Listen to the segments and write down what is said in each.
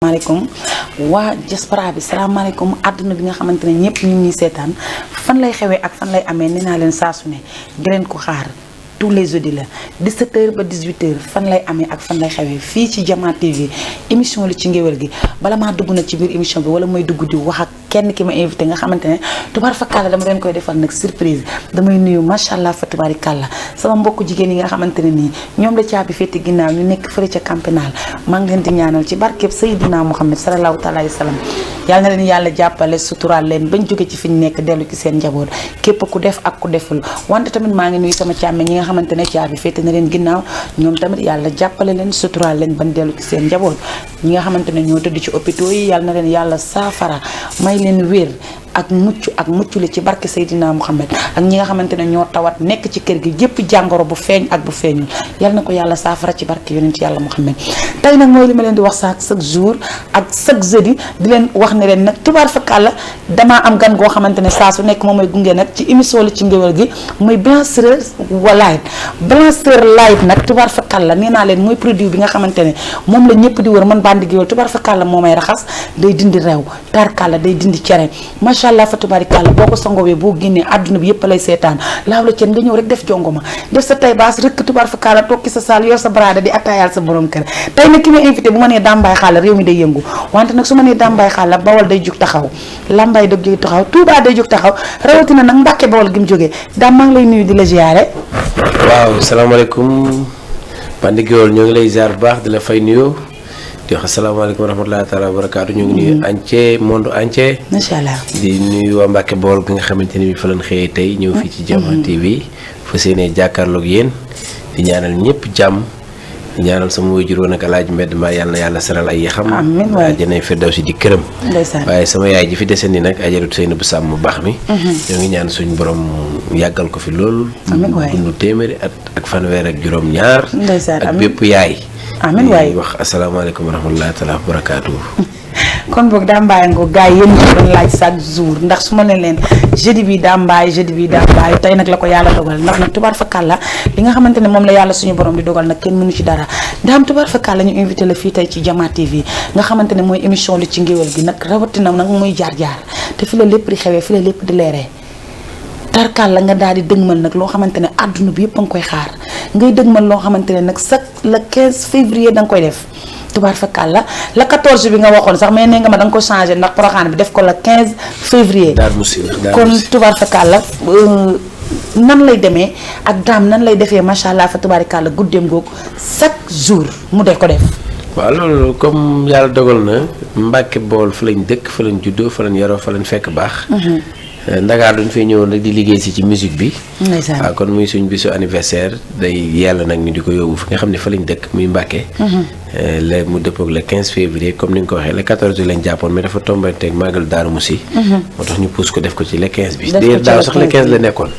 maaleykum waa diaspora bi salaamaaleykum àdduna bi nga xamante ne ñëpp ñu ngi seetaan fan lay xewee ak fan lay amee nee naa leen saa su ne di leen ko xaar tous les jeudis la 17h ba 18h fan lay amee ak fan lay xewee fii ci Diama TV émission li ci ngéwél gi bala maa dugg nag ci biir émission bi wala mooy dugg di wax ak kenn ki ma invité nga xamante ne tubaar fa kàlla dama leen koy defal nag surprise damay nuyu macha allah fa tubaari kàlla sama mbokku jigéen yi nga xamante ne nii ñoom la caabi féete ginnaaw ñu nekk fële ca campénal maa ngi leen di ñaanal ci barkeb Seydina Muhammad sallallahu taala alayhi wa sallam yàlla na leen yàlla jàppale suturaal leen bañ jóge ci fi ñu nekk dellu ci seen njaboot képp ku def ak ku deful wante tamit maa ngi nuyu sama càmme ñi nga xamante ne caabi féete na leen ginnaaw ñoom tamit yàlla jàppale leen suturaal leen bañ dellu ci seen njaboot ñi nga xamante ne ñoo tëdd ci hôpitaux yi yàlla na leen yàlla saafara may leen wér ak mucc li ci barke Seydina Muhammad ak ñi nga xamante ne ñoo tawat nekk ci kër gi yépp jàngoro bu feeñ ak bu feeñul yal na ko yàlla saafara ci barke yonent yàlla Muhammad tey nag mooy li ma leen di wax chaque jour ak chaque jeudi di leen wax ne leen nag tubaar fakàlla damaa am gan goo xamante ne saa su nekk moom mooy gunge nag ci émission li ci ngéwél gi muy blancheur light blancheur light nag tubaar fakàlla nee naa leen mooy produit bi nga xamante ne moom la ñëpp di wër man bandi géwél tubaar fakàlla moo may raxas day dindi rew tarkàlla day dindi cere macha allah fa tubaarikàlla boo ko sangoowee boo génnee àdduna bi yëpp lay seetaan laaw la ceen nga ñëw rek def jongoma def sa tay baas rëkk tubaar fa kàlla toog ki sa saal yor sa baraada di attaayaal sa borom kër tey nag ki ma invité bu ma nee Dame Mbaye Xalla réew mi day yëngu wante nag su ma nee Dame Mbaye Xalla Bawol day jóg taxaw Lambaye day jóg taxaw Touba day jóg taxaw rawatina nag Mbàkke Bawol gi mu jógee Dame maa ngi lay nuyu di la ziyaare. waaw salaamaaleykum bandi géwél ñoo ngi lay ziar bu baax di la fay nuyoo di wax asalaamaaleykum wa rahmatullahi taala wa barakaatu ñu ngi nuyu entier monde entier. macha allah di nuyu waa Mbacke Bawol bi nga xamante ni bi fa lañ xëyee tey ñëw fii ci Diama TV fa seenee jàkkaarloog yéen di ñaanal ñëpp jàmm di ñaanal sama waajur woon ak Alaaji Mbedd Mbaay yàlla na yàlla saral ay yaxam. amiin waay àjjana Firdawsi di këram. ndeysaan waaye sama yaay ji fi desandi nag ajaratu Seynabou Samb mu baax mi. ñoo ngi ñaan suñu borom yàggal ko fi loolu. amiin waay dundu téeméeri at ak fanweer ak juróom-ñaar. ndeysaan ak bépp yaay. amiin waay wax asalaamaaleykum wa rahmatullahi taala wa barakaatu. kon boog Dame Mbaye nga gars yi yéen ñi doon laaj chaque jour ndax su ma ne leen jeudi bi Dame Mbaye tey nag la ko yàlla dogal ndax nag tubaar fakàlla li nga xamante ne moom la yàlla suñu borom di dogal nag kenn mënu ci dara Dame tubaar fakàlla ñu invité la fii tey ci Diama TV nga xamante ne mooy émission li ci ngéwél gi nag rawatina nag muy jaar-jaar te fi la lépp di xewee fi la lépp di leeree tarkal la nga daal di dëgmal nag loo xamante ne àdduna bi yëpp a nga koy xaar ngay dëgmal loo xamante ne nag chaque le 15 février da nga koy def tubaar fakal la 14 bi nga waxoon sax mais nee nga ma da nga ko changé ndax programme bi def ko le 15 février kon tubaar fakal la nan lay demee ak Dame nan lay defee macha allah fa tubaarikàlla guddeem googu chaque jour mu def ko def. waaw loolu comme yàlla dogal na Mbàkke Bawol fa lañ dëkk fa lañ juddoo fa lañ yaroo fa lañ fekk baax. Ndakaar dañ fay ñëwoon rek di liggéey si ci musique bi. waaw kon muy suñ bisu anniversaire day yàlla nag ñu di ko yóbbu fi nga xam ne fa lañ dëkk muy Mbàkke. le mu dëppoog le 15 février comme ni nga ko waxee le 14 lañ jàppoon mais dafa tombé teg màggal Daaru Musi. moo tax ñu pousse ko def ko ci le 15 bi. d'ailleurs daaw sax le 15 la nekkoon.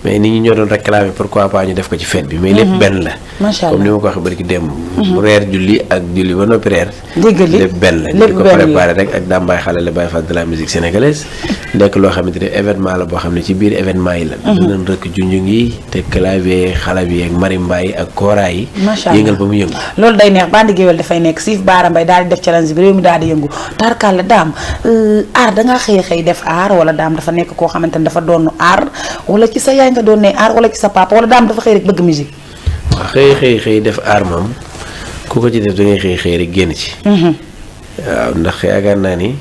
mais nit ñi ñoo doon réclamer pourquoi pas ñu def ko ci fête bi mais lépp benn la. macha allah comme ni ma ko waxee barki démb. reer julli ak julli ba noppi reer. dégg li lépp benn la ñu di ko préparé rek ak Dame Mbaye Xalla le Baye Fall de la musique sénégalaise nekk loo xamante ne événement la boo xam ne ci biir événement yi la. dinañ rëkk junjung yi te clavier xala bi ak marimba yi ak kora yi. macha allah yëngal ba mu yëngu. loolu day neex bandi géwél dafay nekk Siif Baara Mbay daal di def challenge bi réew mi daal di yëngu tarkal la Dame aar dangaa xëy def aar wala Dame dafa nekk koo xamante ne dafa doon aar wala ci sa yaay nga doon ne aar wala ci sa papa wala Dame dafa xëy rek bëgg musique. waaw xëy def aar moom ku ko ci def da ngay xëy rek génn ci. waaw ndax yaakaar naa ni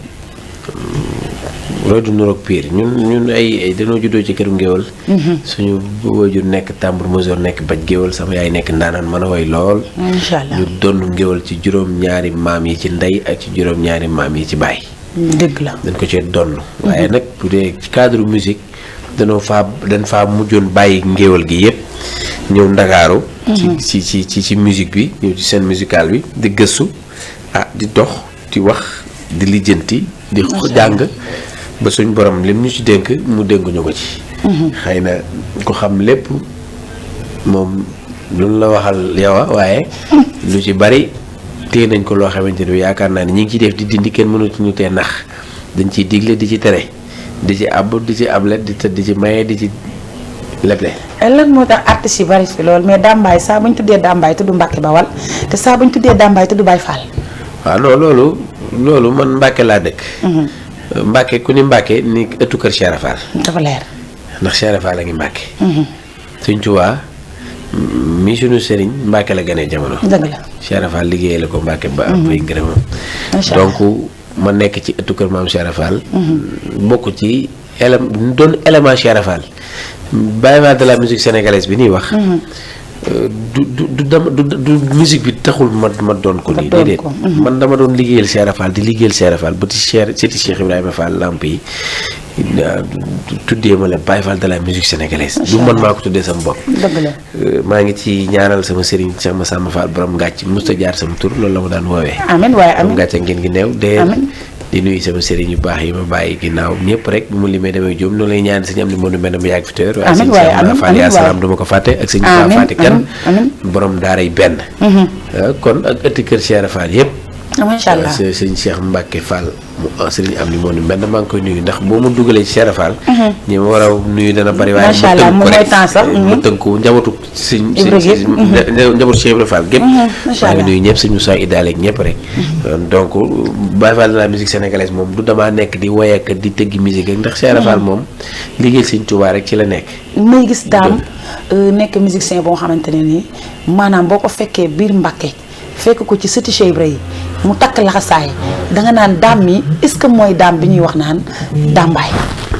loolu du nuroog pire ñun ay dañoo juddoo ci këru ngéwal. suñu waajur nekk tambour major nekk baj géwal sama yaay nekk ndaanaan mën a woy lool. macha allah ñu doon ngéwal ci juróom-ñaari maam yi ci ndey ak ci juróom-ñaari maam yi ci baay. dëgg la dañ ko cee donn waaye nag bu dee ci cadre musique dañ faa mujjoon bàyyi ngéwal gi yépp ñëw ndakaaru ci musique bi ñëw ci scène musicale bi di gëstu di dox di wax di lijjanti di jàng ba suñ borom lim ñu ci dénk mu dénkuñu ko ci. xëy na ko xam lépp moom lu la waxal yow waaye lu ci bari téye nañ ko loo xamante ne yaakaar naa ne ñi ngi ciy def di dindi kenn mënatuñu tee nax dañ ciy digle di ci tere di ci àbb di ci able di ci maye di ci leble. lan moo tax artistes yi bari fi lool mais Dame Mbaye saa bu ñu tuddee Dame Mbaye tudd Mbàkke Bawal te saa bu ñu tuddee Dame Mbaye tudd Baye Fall. waaw non loolu man Mbàkke laa dëkk. Mbàkke ku ni Mbàkke ni ëttu kër Cheikh Rafal. dafa leer. ndax Cheikh Rafal a ngi Mbàkke. Sëñ Tuubaa mi sunu sëriñ Mbàkke la gënee jamono. dëgg la Cheikh Rafal liggéeyee la ko Mbàkke ba am bay ngërëmam. macha allah donc ma nekk ci ëttu kër maam Cheikh Rafal. bokk ci doon élément Cheikh Rafal. Baye Fall de la musique sénégalaise bi ñuy wax. du musique bi taxul ma doon ko nii déedéet man dama doon liggéeyal Cheikh Rafal di liggéeyal Cheikh Rafal ba ci Cheikh Ibrahima Fall lamp yi tuddee ma la Baye Fall de la musique sénégalaise du man maa ko tuddee sama bopp dëgg la maa ngi ci ñaanal sama sëriñ Cheikh Massamba Fall borom ngàcc musta jaar sama tur loolu la ma daan woowee amiin waaye amiin ngàcc ngeen gi neew de di nuyu sama sëriñ yu baax yi ma bàyyi ginnaaw ñëpp rek bu mu limee damay jóom noonu lay ñaan sëñ am ni mënu mel ne mu yàgg fi tëër waaye sëñ Cheikh Fall yaa salaam duma ko fàtte ak sëñ Fall Fatick kan borom daaray benn kon ak ëtti kër Cheikh Fall yëpp macha allah sëñ Cheikh Mbacke Fall sëriñ am ni moo ni mel maa ngi koy nuyu ndax boo ma dugalee ci Cheikh Fall ñi ma war a nuyu dana bari waaye macha allah moom mooy temps sax mu tënku njabootu sëñ njabootu Cheikh Ibrahima Fall gépp maa ngi nuyu ñëpp sëñ Moussa Idaale ak ñëpp rek donc Baye Fall de la musique sénégalaise moom du damaa nekk di woy ak di tëggi musique ak ndax Cheikh Fall moom liggéey sëñ Touba rek ci la nekk may gis daam nekk musicien boo xamante ne nii maanaam boo ko fekkee biir Mbàkke fekk ko ci sëti Cheikh Ibrahima mu takk laxasaay danga naan daam mi est-ce que mooy daam bi ñuy wax naan daambaay.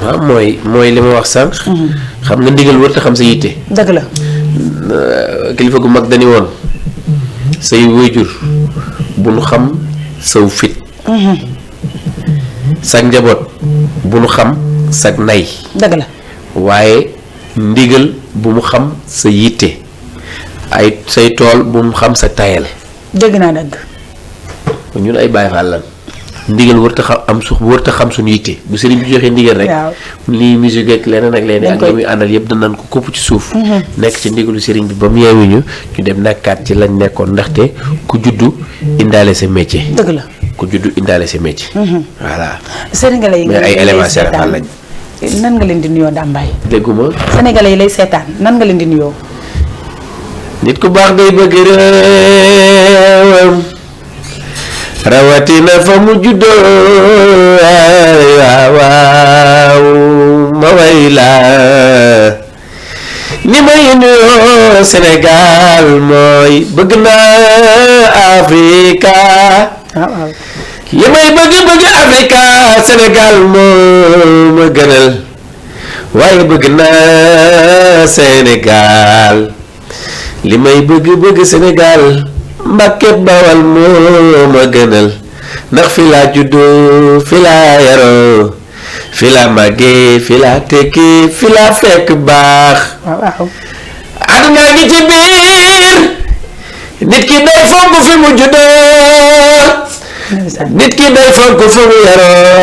waaw mooy li ma wax sànq. xam nga ndigal wër te xam sa yitte. dëgg la. kilifa gu mag dañu woon say waajur bu nu xam saw fit. sag njaboot bu nu xam sag nay. dëgg la. waaye ndigal bu mu xam sa yitte ay say tool bu mu xam sa tayal. dégg naa dëgg. ñun ay Baye Fall lan ndigal wërta xam wërta xam suñu yitte bu sëriñ bi joxee ndigal rek lii musique ak leneen ak leneen ak li muy àndal yëpp danañ ko kopp ci suuf nekk ci ndigalu sëriñ bi ba mu yeewuñu ñu dem nekkaat ci lañ nekkoon ndaxte ku juddu indaale sa métier dëgg la ku juddu indaale sa métier voilà sénégalais yi mais ay éléments Sénégal lañ nan nga leen di nuyoo Dambay dégguma sénégalais yi lay seetaan nan nga leen di nuyoo nit ku baax day bëgg réewam rawatina fa mu juddoo waaw ma way la ni may nuyoo Sénégal mooy bëgg naa Afrika li may bëgg Afrika Sénégal moo ma gënal waaye bëgg naa Sénégal li may bëgg Sénégal Mbàkke Bawal moo ma gënal ndax fi laa juddoo fi laa yaroo fi laa màggee fi laa tekki fi laa fekk baax àdduna ngi ci biir nit ki day fonk fi mu juddoo nit ki day fonk fi mu yaroo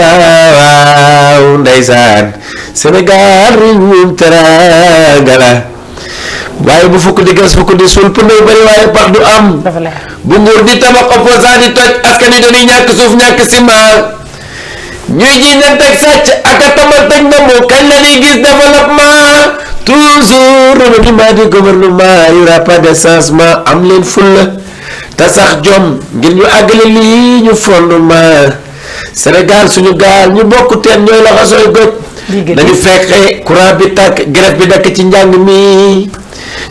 waaw ndeysaan Sénégal réewum teraanga la waaye bu fukk di gas fukk di suul pour nay bëri waaye pax du am bu nguur di tabax opposant di toj askan wi dañuy ñàkk suuf ñàkk ciment ñuy ji ñan teg sàcc ak a tamal tëj na mu kañ la ñuy gis développement toujours remaniement du gouvernement il y aura pas de changement am leen fulla te sax jom ngir ñu àggale lii ñu fondement Sénégal suñu gaal ñu bokk teen ñooy la xasooy goj dañu fexe courant bi tàkk grève bi dakk ci njàng mi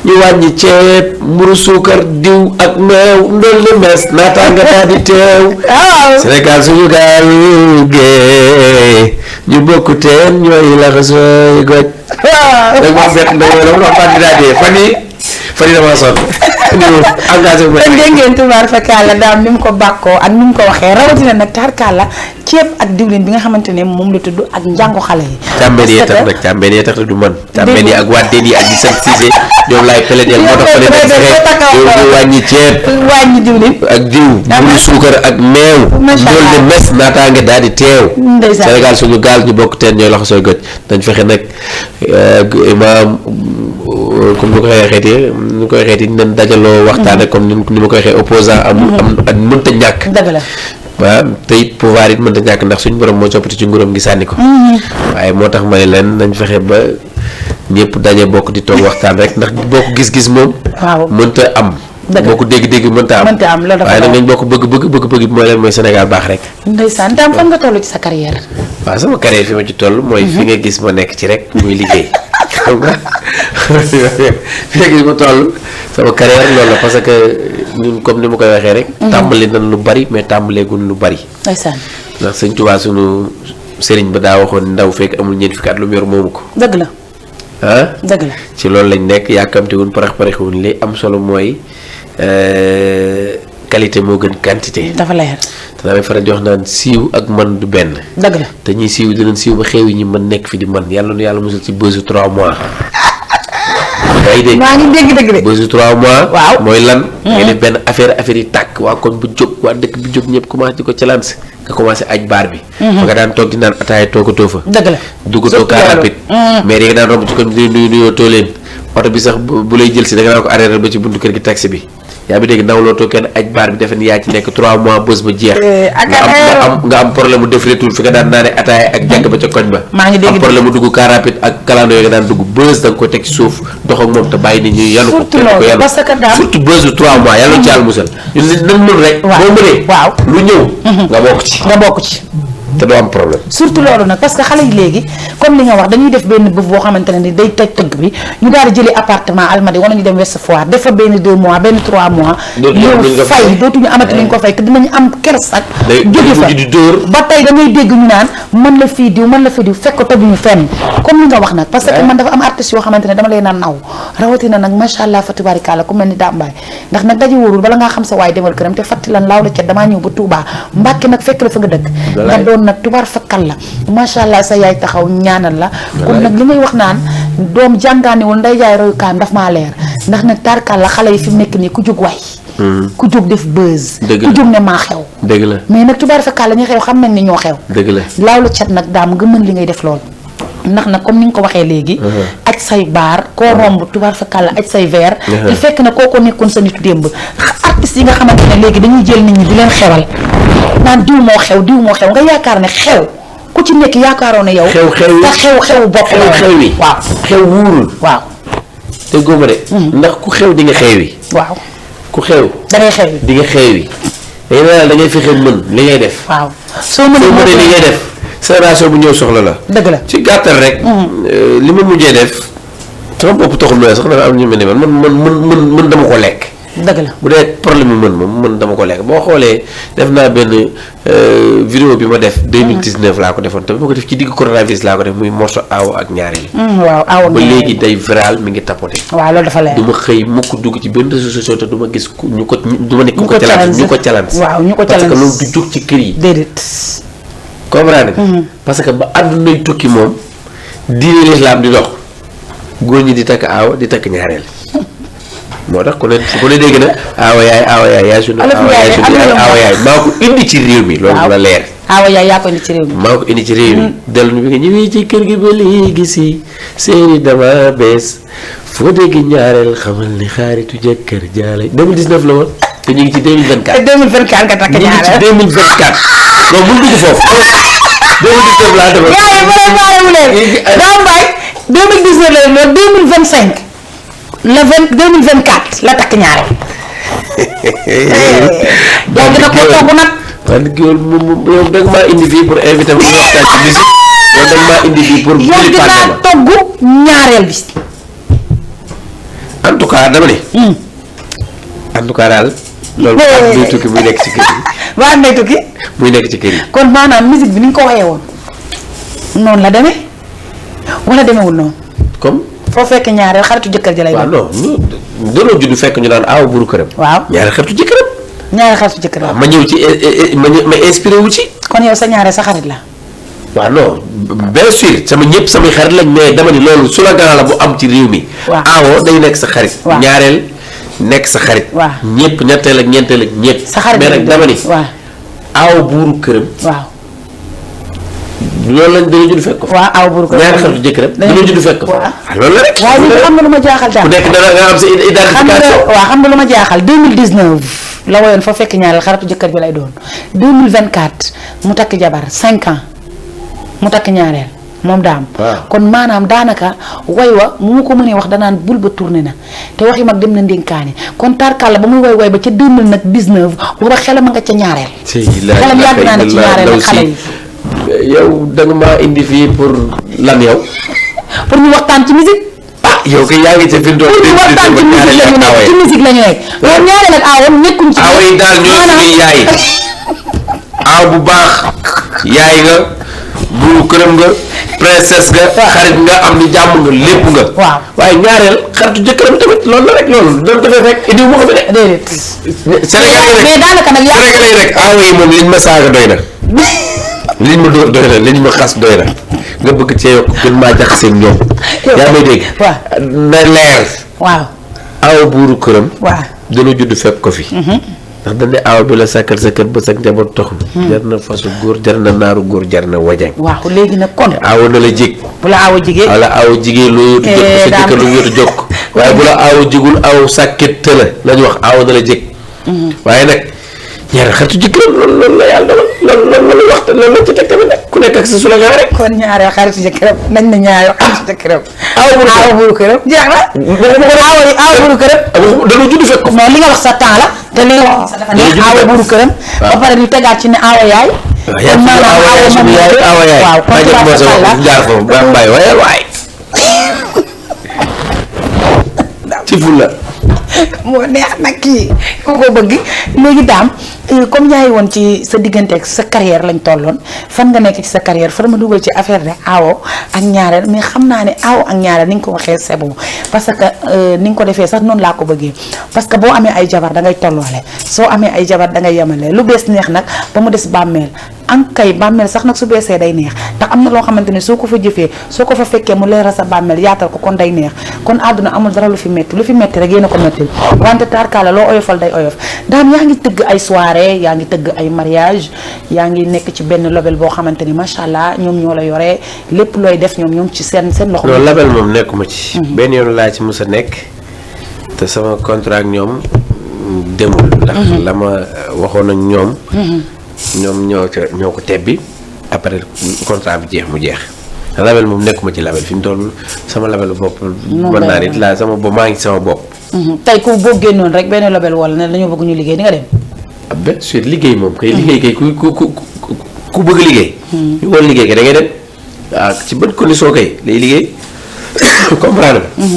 ñu wàññi ceeb mburu suukar diw ak meew ndol li mes naataanga daal di teew Sénégal suñu gaal gee ñu bokk teen ñooy la xasooy goj dag ma bett dama wax fan yi dama sonn engagé bu dégg ngeen tubaar fa kàlla daam ni mu ko bàkkoo ak ni mu ko waxee rawatina nag taar kàlla ceeb ak diwlin bi nga xamante ne moom la tudd ak njàngu xale yi càmbeen yee tax nag càmbeen yee tax du man càmbeen yi ak wàddeen yi ak di sant Cissé ñoom laay peleneel moo tax ñu wàññi ceeb wàññi diwlin ak diw buru suukar ak meew loolu de mes naataange daal di teew Sénégal suñu gaal ñu bokk teen ñooy loxo sooy goj dañ fexe nag imaam comme ni ko xeexeeti ni koy xeeti nañ dajaloo waxtaane comme ni ma koy xee opposant am mënta ñàkk dëgg la waaw te it pouvoir it mënta ñàkk ndax suñu borom moo coppati ci nguuram gi sànni ko waaye moo tax ma ne leen nañ fexe ba ñëpp daje bokk di toog waxtaan rek ndax bokk gis-gis moom mënta am boo ko dégg-dégg mënta am loolu dafa waaye nag nañ boo ko bëgg bi mooy leen mooy Sénégal baax rek. ndeysaan daam fan nga toll ci sa carrière. waaw sama carrière fi ma ci toll. mooy fi nga gis ma nekk ci rek muy liggéey. xam nga fi nga gis ma toll sama carrière loolu la parce que ñun comme ni ma koy waxee rek. tàmbali nañ lu bari mais tàmbaleeguñ lu bari. ndeysaan. ndax sëñ Tuubaa sunu sëriñ ba daa waxoon ndaw fekk amul ñeent fukki at lu mu yor moomu ko. dëgg la. dëgg la. ci loolu lañ nekk yàkkamte wuñ parax wuñ li am solo mooy qualité moo gën quantité. dafa leer. te damay faral di wax naan siiw ak man du benn. dëgg la. te ñuy siiw dinañ siiw ba xew yi ñi mën nekk fi di man yàlla nu yàlla musal ci buzz 3 mois. maa ngi dégg de. buzz 3 mois. waaw mooy lan. nga def benn affaire yi tàkk waa koñ bu jóg waa dëkk bi jóg ñëpp commencé di ko challenge nga commencé aj baar bi. fa nga daan toog di naan ataaya toogatoo fa. dëgg la duggatoo car rapide. mais yi nga daan romb ci koñ bi nuyoo too leen oto bi sax bu lay jël si da nga naan ko arrêté ba ci buntu kër gi taxi bi. yaa bi dégg nawloo too kenn aj baar bi defe ni yaa ci nekk 3 mois bës ba jeex. nga am problème mu def retour fi nga daan naane ataaya ak jàgg ba ca koñ ba. maa ngi dégg am problème mu dugg car rapide ak kalandoo yi nga daan dugg bës da nga ko teg ci suuf dox ak moom te bàyyi nit ñi yanu ko. surtout loolu parce que daal surtout bës bu 3 mois yàlla ci yàlla musal. ñun nañ mën rek. boo mënee. waaw lu ñëw. nga bokk ci. te doo am problème. surtout loolu nag parce que xale yi léegi comme li nga wax dañuy def benn bëf boo xamante ne ni day toj tëgg bi ñu daal di jëlee appartement Almadies wala ñu dem Ouest Foire def fa benn 2 mois benn 3 mois. ñëw fay dootuñu amati li ñu ko fay te dinañu am kers ak. jóge fa ba tey da ngay dégg ñu naan mën la fii diw fekk ko tojuñu fenn comme li nga wax nag. parce que man dafa am artistes yoo xamante ne dama leen a naw rawatina nag macha allah fa tubaarikàlla ku mel ni Dambaay ndax nag daje wóorul bala ngaa xam sa waay demal këram te fàtti lan laaw la cet damaa ñëw ba Touba Mbàkke nag fekk la fa nga dëkk nag tubaar fakkal la macha allah sa yaay taxaw ñaanal la kon nag li ngay wax naan doom jàngaaniwul nday jaay royukaayam daf maa leer ndax nag tarkal la xale yi fi mu nekk nii ku jóg waay ku jóg def buzz ku jóg ne maa xew dëgg la mais nag tubaar fakkal la ñu xew xam nañ ni ñoo xew dëgg la laaw la cat nag daam nga mën li ngay def lool ndax nag comme ni nga ko waxee léegi aj say baar koo romb tubaar fakkal la aj say verre te fekk na kooko nekkoon sa nitu démb artistes yi nga xamante ne léegi dañuy jël nit ñi di leen xewal naan diw moo xew nga yaakaar ne xew ku ci nekk yaakaaroon ne yow xew bopp xew yi waaw xew wuurul waaw te góoma de ndax ku xew di nga xew yi waaw ku xew da ngay xew yi di nga xew yi dañu daal da ngay fexe mën li ngay def waaw soo mënee li ngay def génération bu ñëw soxla la dëgg la ci gàttal rek li ma mujjee def sama bopp taxul nooy sax dafa am ñu mel ni man dama ko lekk dëgg la bu dee problème mu mën dama ko lekk boo xoolee def naa benn vidéo bi ma def 2019 laa ko defoon te bi ma ko def ci digg coronavirus laa ko def muy morceau aaw ak ñaareel waaw aaw ba léegi day viral mi ngi tapoté waaw loolu dafa leer du ma xëy mukk dugg ci benn réseau social te du ma gis ñu ko du ma nekk ku ko challenge ñu ko challenge waaw ñu ko parce challenge que loolu du jóg ci kër yi déedéet comprendre parce que ba àddunay tukki moom diine lislaam di dox góor ñi di takk aaw di takk ñaareel moo tax ku ne dégg na aawa yaay yaay sunu aawa yaay maa ko indi ci réew mi loolu la leer aawa yaay yaa ko indi ci réew mi maa ko indi ci réew mi dellu ñu bi nga ñëwee ci kër gi ba léegi si seeni dama bees foo dégg ñaareel xamal ni xaaritu jëkkër jaale 2019 la woon te ñu ngi ci 2024 2024 nga takk ñaareel ñu ngi ci 2024 donc bu dugg foofu 2019 laa demal yaay préparé wu leen Dambaay 2019 la leen 2025 le 2024 la takk ñaareel. yàgg na ko togg nag. wax dëgg yow da nga maa indi fii pour inviter ma ñu waxtaan ci musique yow da nga maa indi fii pour. yàgg naa togg ñaareel bi. en tout cas dama ne. en tout cas daal. loolu muy tukki muy nekk ci kër yi. waa ndey tukki. muy nekk ci kër yi. kon maanaam musique bi ni nga ko waxee woon noonu la demee wala demewul noonu. comme. foo fekk ñaareel xaritu jëkkër ji lay doon. waaw non danoo judd fekk ñu naan aaw buru këram. waaw ñaareel xaritu jëkkëram. ñaareel xaritu jëkkëram. ma ñëw ci ma inspiré wu ci. kon yow sa ñaareel sa xarit la. waaw non bien sûr samay xarit lañ mais dama ni loolu slogan la bu am ci réew mi. waaw aawo day nekk sa xarit. waaw ñaareel nekk sa xarit. waaw ñëpp ñetteel ak ñeenteel ak ñëpp. sa xarit mais nag dama ni. waaw aaw buuru këram. waaw. loolu lañ dañoo judd fekk ko. waaw aw buuru këram ñaari xaritu jëkkëram. dañoo judd fekk ko. waaw loolu la rek. waaye ñu xam nga lu ma jaaxal daal. ku nekk dana nga am sa identification. waaw xam nga lu ma jaaxal 2019 la woyoon fa fekk ñaareel xaritu jëkkër bi lay doon 2024 mu takk jabar 5 ans mu takk ñaareel moom daam. waaw kon maanaam daanaka way wa mu ma ko mënee wax danaan bul ba tourné na te waxi mag dem na ndénkaani kon tarkalla ba muy way ba ca 2019 booba xelam a nga ca ñaareel. xelam yàgg naa ne ci ñaareel nag xale yi. yow da nga maa indi fii pour lan yow. pour ñu waxtaan ci musique. yow kay yaa ngi ca fi mu doon. pour ñu waxtaan ci musique la ñu nekk loolu ñaareel ak aawam nekkuñ ci. aaw yi daal ñoo suñuy yaay. aaw bu baax. yaay nga. bu këram nga. princesse nga. xarit nga am ni jàmm nga lépp nga. waaw waaye ñaareel xaritu jëkkëram tamit loolu la rek loolu doon defee rek indi wu ma ko fi de. déedéet. Sénégal yi rek mais daanaka nag yaa. Sénégal yi rek aaw yi moom liñ ma saaga doy na. liñ ma dóor doy na liñ ma xas doy na nga bëgg cee yokk gën maa jaxasee ñoom. yaa may dégg. waaw na leer. waaw. aaw buuru këram. waaw dana judd fekk ko fi. ndax dañ ne aaw bi la sàkkal sa kër ba sa njaboot tox na. jar na fasu góor jar na naaru góor jar na wajang. waaw léegi nag kon. aaw na la jig. bu la aawa jigee. wala aaw jigee loo yóotu jokk sa jëkkër lu yóotu jokk. waaye bu la aaw jigul aaw sàkket tëla lañu wax aaw na la jig. waaye nag ñaari xaritu jëkkëram loolu la yàlla dogal loolu la wax loolu la ci teg tamit nag ku nekk ak sa slogan rek. kon ñaareel xaritu jëkkëram nañ na ñaareel xaritu jëkkëram. aawa buru këram jeex na. aawa buru këram. dana judd fekk ko. non li nga wax sa temps la. te li nga wax sa dafa neex aawa buru këram. ba pare ñu tegaat ci ne aawa yaay. waaw yaa ngi aawa yaay suñu yaay aawa yaay. waaw kon tubaab jaar foofu ba mbay waaye waay. ci fulla moo neex nag kii ku ko bëgg léegi daam comme yaa ngi woon ci sa diggante ak sa carrière lañ tolloon fan nga nekk ci sa carrière fa ma dugal ci affaire de aawo ak ñaareel mais xam naa ne aawo ak ñaareel ni nga ko waxee c'est bon parce que ni nga ko defee sax noonu laa ko bëggee parce que boo amee ay jabar da ngay tolloole soo amee ay jabar da ngay yemale lu bees neex nag ba mu des bàmmeel an kay bàmmeel sax nag su beesee day neex ndax am na loo xamante ne soo ko fa jëfee soo ko fa fekkee mu leeral sa bàmmeel yaatal ko kon day neex kon àdduna amul dara lu fi metti rek yéen a ko mettil wante tarkaala loo oyofal day oyof daan yaa ngi tëgg ay soirée yaa ngi tëgg ay mariage yaa ngi nekk ci benn label boo xamante ni macha allah ñoom ñoo la yoree lépp looy def ñoom ci seen loxo. non label moom nekkuma ci. benn yoon laa ci mës a nekk te sama contrat ak ñoom demul. ndax la ma waxoon ak ñoom. ñoom ñoo ko tebbi après contrat bi jeex mu jeex label moom nekkuma ci label fi mu toll sama label bopp. mën naa nit laa sama bopp maa ngi sama bopp. tey ku boo génnoon rek benn label wala ne dañoo bëgg ñu liggéey di nga dem. bien sûr liggéey moom kay. liggéey kay ku bëgg liggéey. ñu war liggéey kay da ngay dem waaw ci bonne condition kay lay liggéey comprendre nga.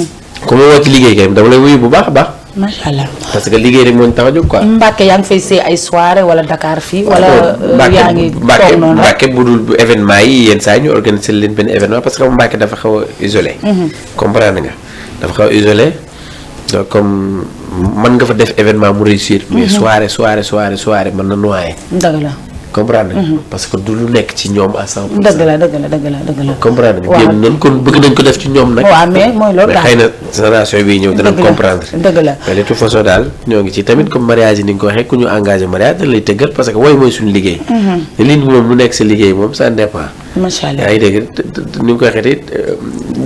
ku ma woo ci liggéey kay dama lay wuyu bu baax a baax. macha allah parce que liggéey rek moo ñu tax a jóg quoi. Mbacke yaa ngi fay see ay soirée wala Dakar fii. wala yaa ngi toog noonu rek Mbacke bu dul événement yi yenn saa yi ñu organiser leen benn événement parce que Mbacke dafa xaw a isolé. comprendre nga dafa xaw a isolé donc comme mën nga fa def événement mu réussir. mais soirée mën na noyé. dëgg la. comprendre nga. parce que du lu nekk ci ñoom à 100%. dëgg la. comprendre nga jéem nañ ko bëgg nañ ko def ci ñoom nag. waaw mais mooy loolu daal mais xëy na génération bii ñëw danañ comprendre. dëgg la mais de toute façon daal ñoo ngi ci tamit comme mariage yi ni nga ko waxee ku ñu engagé mariage dañ lay tëggal parce que wooy mooy suñu liggéey. te lii moom lu nekk sa liggéey moom ça dépend. macha allah yaa ngi dégg ni nga ko waxee it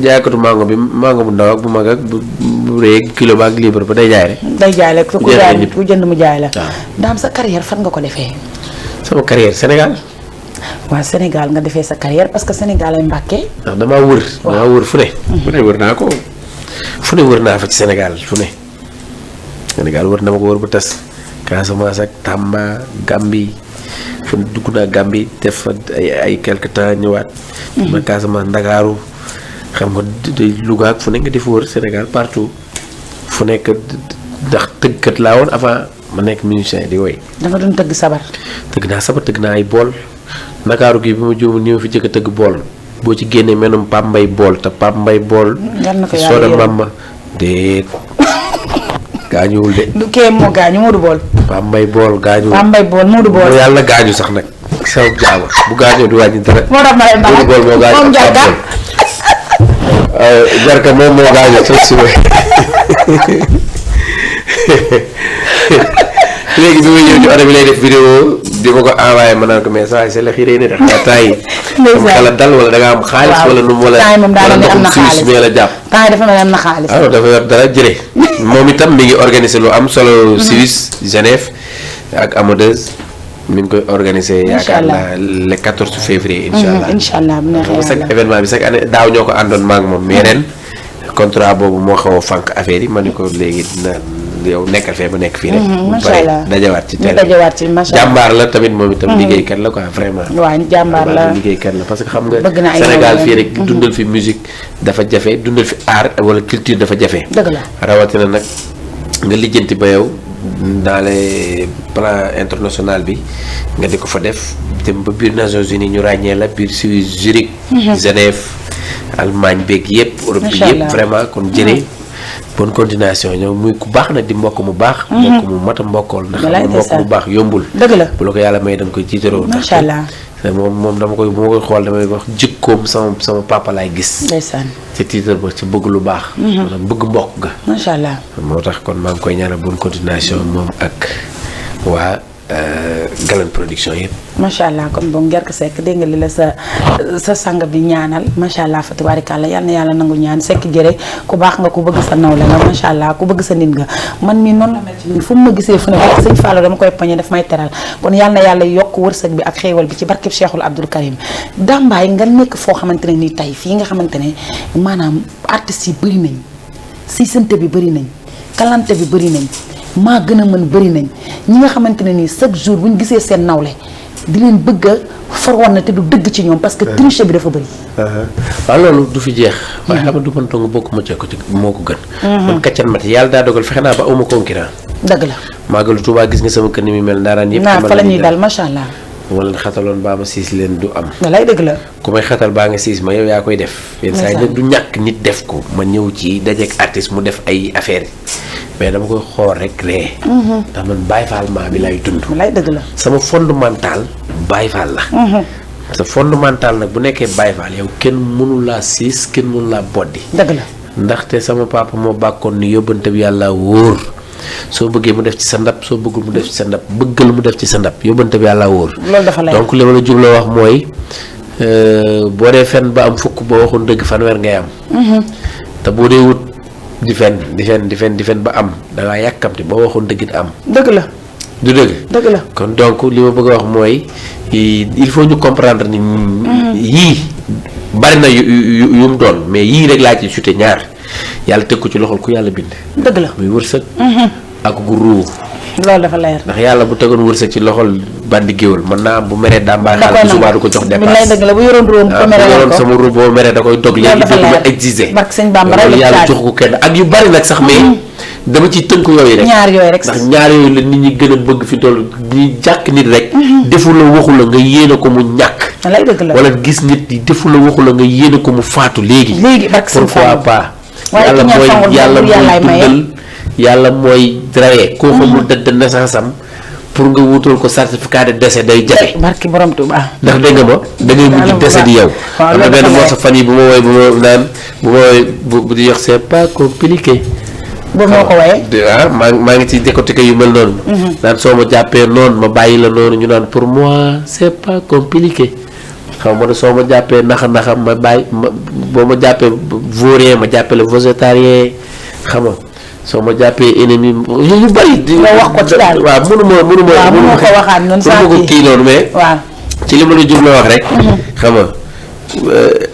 jaaykatu mango bu ndaw ak bu mag ak bu rëy kilo ba ak libre ba day jaay rek. day jaay rek ku jënd mu jaay la. daam sa carrière fan nga ko defee. sama carrière Sénégal. waaw Sénégal nga defee sa carrière parce que Sénégal ay Mbàkke. ndax damaa wër fu ne. fu ne wër naa ko fu ne wër naa fa ci Sénégal fu ne. Sénégal wër na ma ko wër bu tas Casamance ak Tamba Gambie fu dugg naa Gambie def fa ay quelque temps ñëwaat. ma Casamance Ndakaaru xam nga Louga ak fu ne nga def wër Sénégal partout fu nekk ndax tëggkat laa woon avant ma nekk musicien di woy. da nga doon tëgg sabar. tëgg naa sabar tëgg naa ay bool Ndakaaru gi bi ma juum ni ma fi jëkk a tëgg bool boo ci génnee menum Pape Mbaye bool te Pape Mbaye bool. sooda mamma déet gaañuwul de. du kee moo gaañu Modou Bool. Pape Mbaye bool gaañuwul. Pape Mbaye bool Modou Bool. yàlla gaañu sax nag sama jaama bu gaañoo du wàññi dara. moo tax ma lay Modou Bool moo gaañu moom Jarka. Jarka moom moo gaañu sax suba léegi bi ma ñëw ci oto bi lay def vidéo di ma ko envoyé ma naan ko mais saa c'est la xiree ne tax temps yi am xala dal wala da nga am xaalis wala nu mu wala ndoxum Suisse mi la jàpp temps yi dafa mel am na xaalis alors dafa yor dara jële moom itam mi ngi organiser lu am solo Suisse Genève ak Amadeus mi ngi koy organiser. yaakaar naa le 14 février. incha allah bu neexee yàlla chaque événement bi chaque année daaw ñoo ko àndoon maa ngi moom mais ren contrat boobu moo xaw a fànk affaire yi ma ne ko léegi dina yow nekkal fee ba nekk fii rek. macha allah bu dajawaat ci télé jàmbaar la tamit moom itam liggéeykat la quoi vraiment. waaw jàmbaar la liggéeykat la parce que xam nga Sénégal fii rek dundal fi musique dafa jafe dundal fi art wala culture dafa jafe. dëgg la rawatina nag nga lijjanti ba yow dans les plan international bi nga di ko fa def dem ba biir Nations Unies ñu ràññee la biir Suisse Zurich. Genève Allemagne beeg yëpp. Europe bi yëpp vraiment kon jëlee. bonne continuation ñoom muy ku baax nag di mbokk mu baax. mbokk mu mat a mbokkool ndax mbokk mu baax yombul. dëgg la bu la ko yàlla may da nga koy jiitaroo. macha allah moom dama koy bu ma koy xool damay wax jikkoom sama papa laay gis. ndeysaan ci tiitar ba ci bëgg lu baax. maanaam bëgg mbokk ga. macha allah moo tax kon maa ngi koy ñaanal bonne continuation moom ak waa Galan production yëpp. macha allah kon boog Ngerka Seck dégg nga li la sa sang bi ñaanal macha allah fa tabaarikàlla yal na yàlla nangu ñaan Seck jëre ku baax nga ku bëgg sa nawle nga macha allah ku bëgg sa nit nga man mii noonu la mel ci nii fu mu ma gisee fu ne barke sëñ Fallou dama koy poñe daf may teral kon yal na yàlla yokk wërsëg bi ak xéewal bi ci barkeb Cheikhul Abdoul Karim Dambaay nga nekk foo xamante ne nii tey fii nga xamante ne maanaam artistes yi bëri nañ siisante bi bëri nañ kalante bi bëri nañ maa gën a mën bëri nañ ñi nga xamante ne nii chaque jour bu ñu gisee seen nawle di leen bëgg a farwoon na te du dëgg ci ñoom parce que triche bi dafa bëri. waaw loolu du fi jeex. waaye xam nga du man dong bokk ma ci ko ci moo ko gën. man kaccan mati yàlla daa dogal fexe naa ba awma concurrent. dëgg la. Maagalu Tuubaa gis nga sama kër ni mi mel ndaaraan yëpp. naa fa la ñuy dal macha allah. bu ma leen xataloon baa ma siis leen du am. lay dëgg la. ku may xatal baa nga siis ma yow yaa koy def. yenn saa yi nag du ñàkk nit def ko ma ñëw ci dajeek artiste mu def ay affaire mais dama koy xool rek ree. ndax man Baye Fall maa bi lay dund. lay dëgg la. sama fondamental Baye Fall la. sa fondamental nag bu nekkee Baye Fall yow kenn mënu laa siis kenn mënu laa boddi. dëgg la. ndaxte sama papa moo bàkkoon ni yóbbante bi yàlla wóor. soo bëggee mu def ci sa ndab soo bëggul mu def ci sa ndab bëggal mu def ci sa ndab yóbbante bi yàlla wóor. loolu dafa lay donc li ma la jubloo wax mooy boo dee fen ba am fukk boo waxoon dëgg fanweer ngay am. te boo dee wut di fen ba am da ngaa yàkkamti boo waxoon dëgg it am. dëgg la. du dëgg. dëgg la kon donc li ma bëgg a wax mooy il faut ñu comprendre ni yii bari na yu mu doon mais yii rek laa ci sute ñaar. yàlla teg ko ci loxol ku yàlla bind. dëgg la muy wërsëg. ak gu ruu. loolu dafa leer. ndax yàlla bu tegoon wërsëg ci loxol bandi géwël mën naa am bu meree Dambaay xaalis bu subaa du ko jox dépense. lay dëgg la bu yoroon ruum ko meree bu yoroon sama ruu boo meree da koy dog léegi dootu ma exiger. barke sëñ Bamba rek yàlla jox ko kenn ak yu bari nag sax mais dama ciy tënk yooyu rek. ñaar yooyu rek ndax ñaar yooyu la nit ñi gën a bëgg fi toll ñi jàkk nit rek. defu la waxu la nga yéene ko mu ñàkk. lay dëgg la wala gis nit yi defu la waxu la nga yéene ko mu faatu léegi. léegi barke sëñ pourquoi pas. waaye yàlla mooy dundal yàlla mooy rawee koo xamul date de naissance am pour nga wutal ko certificat de décès day jafe. barki borom Tuuba. ndax dégg nga ma da ngay mujj décès di yow. am na benn moo sa fan yi bu ma woowee bu ma woowee bu di wax c'est pas compliqué. boobu moo ko woowee. maa ngi ci décortiquer yu mel noonu. naan soo ma jàppee noonu ma bàyyi la noonu ñu naan pour moi c'est pas compliqué. xam nga soo ma jàppee naxa ma bàyyi boo ma jàppee vaurien ma jàppee le végétarien xam nga soo ma jàppee ennemi yu bari. nga wax ko ci daal waaw mënuma ko waxaat noonu saa ko kii noonu mais. waaw ci li ma la jubloo wax rek. xam nga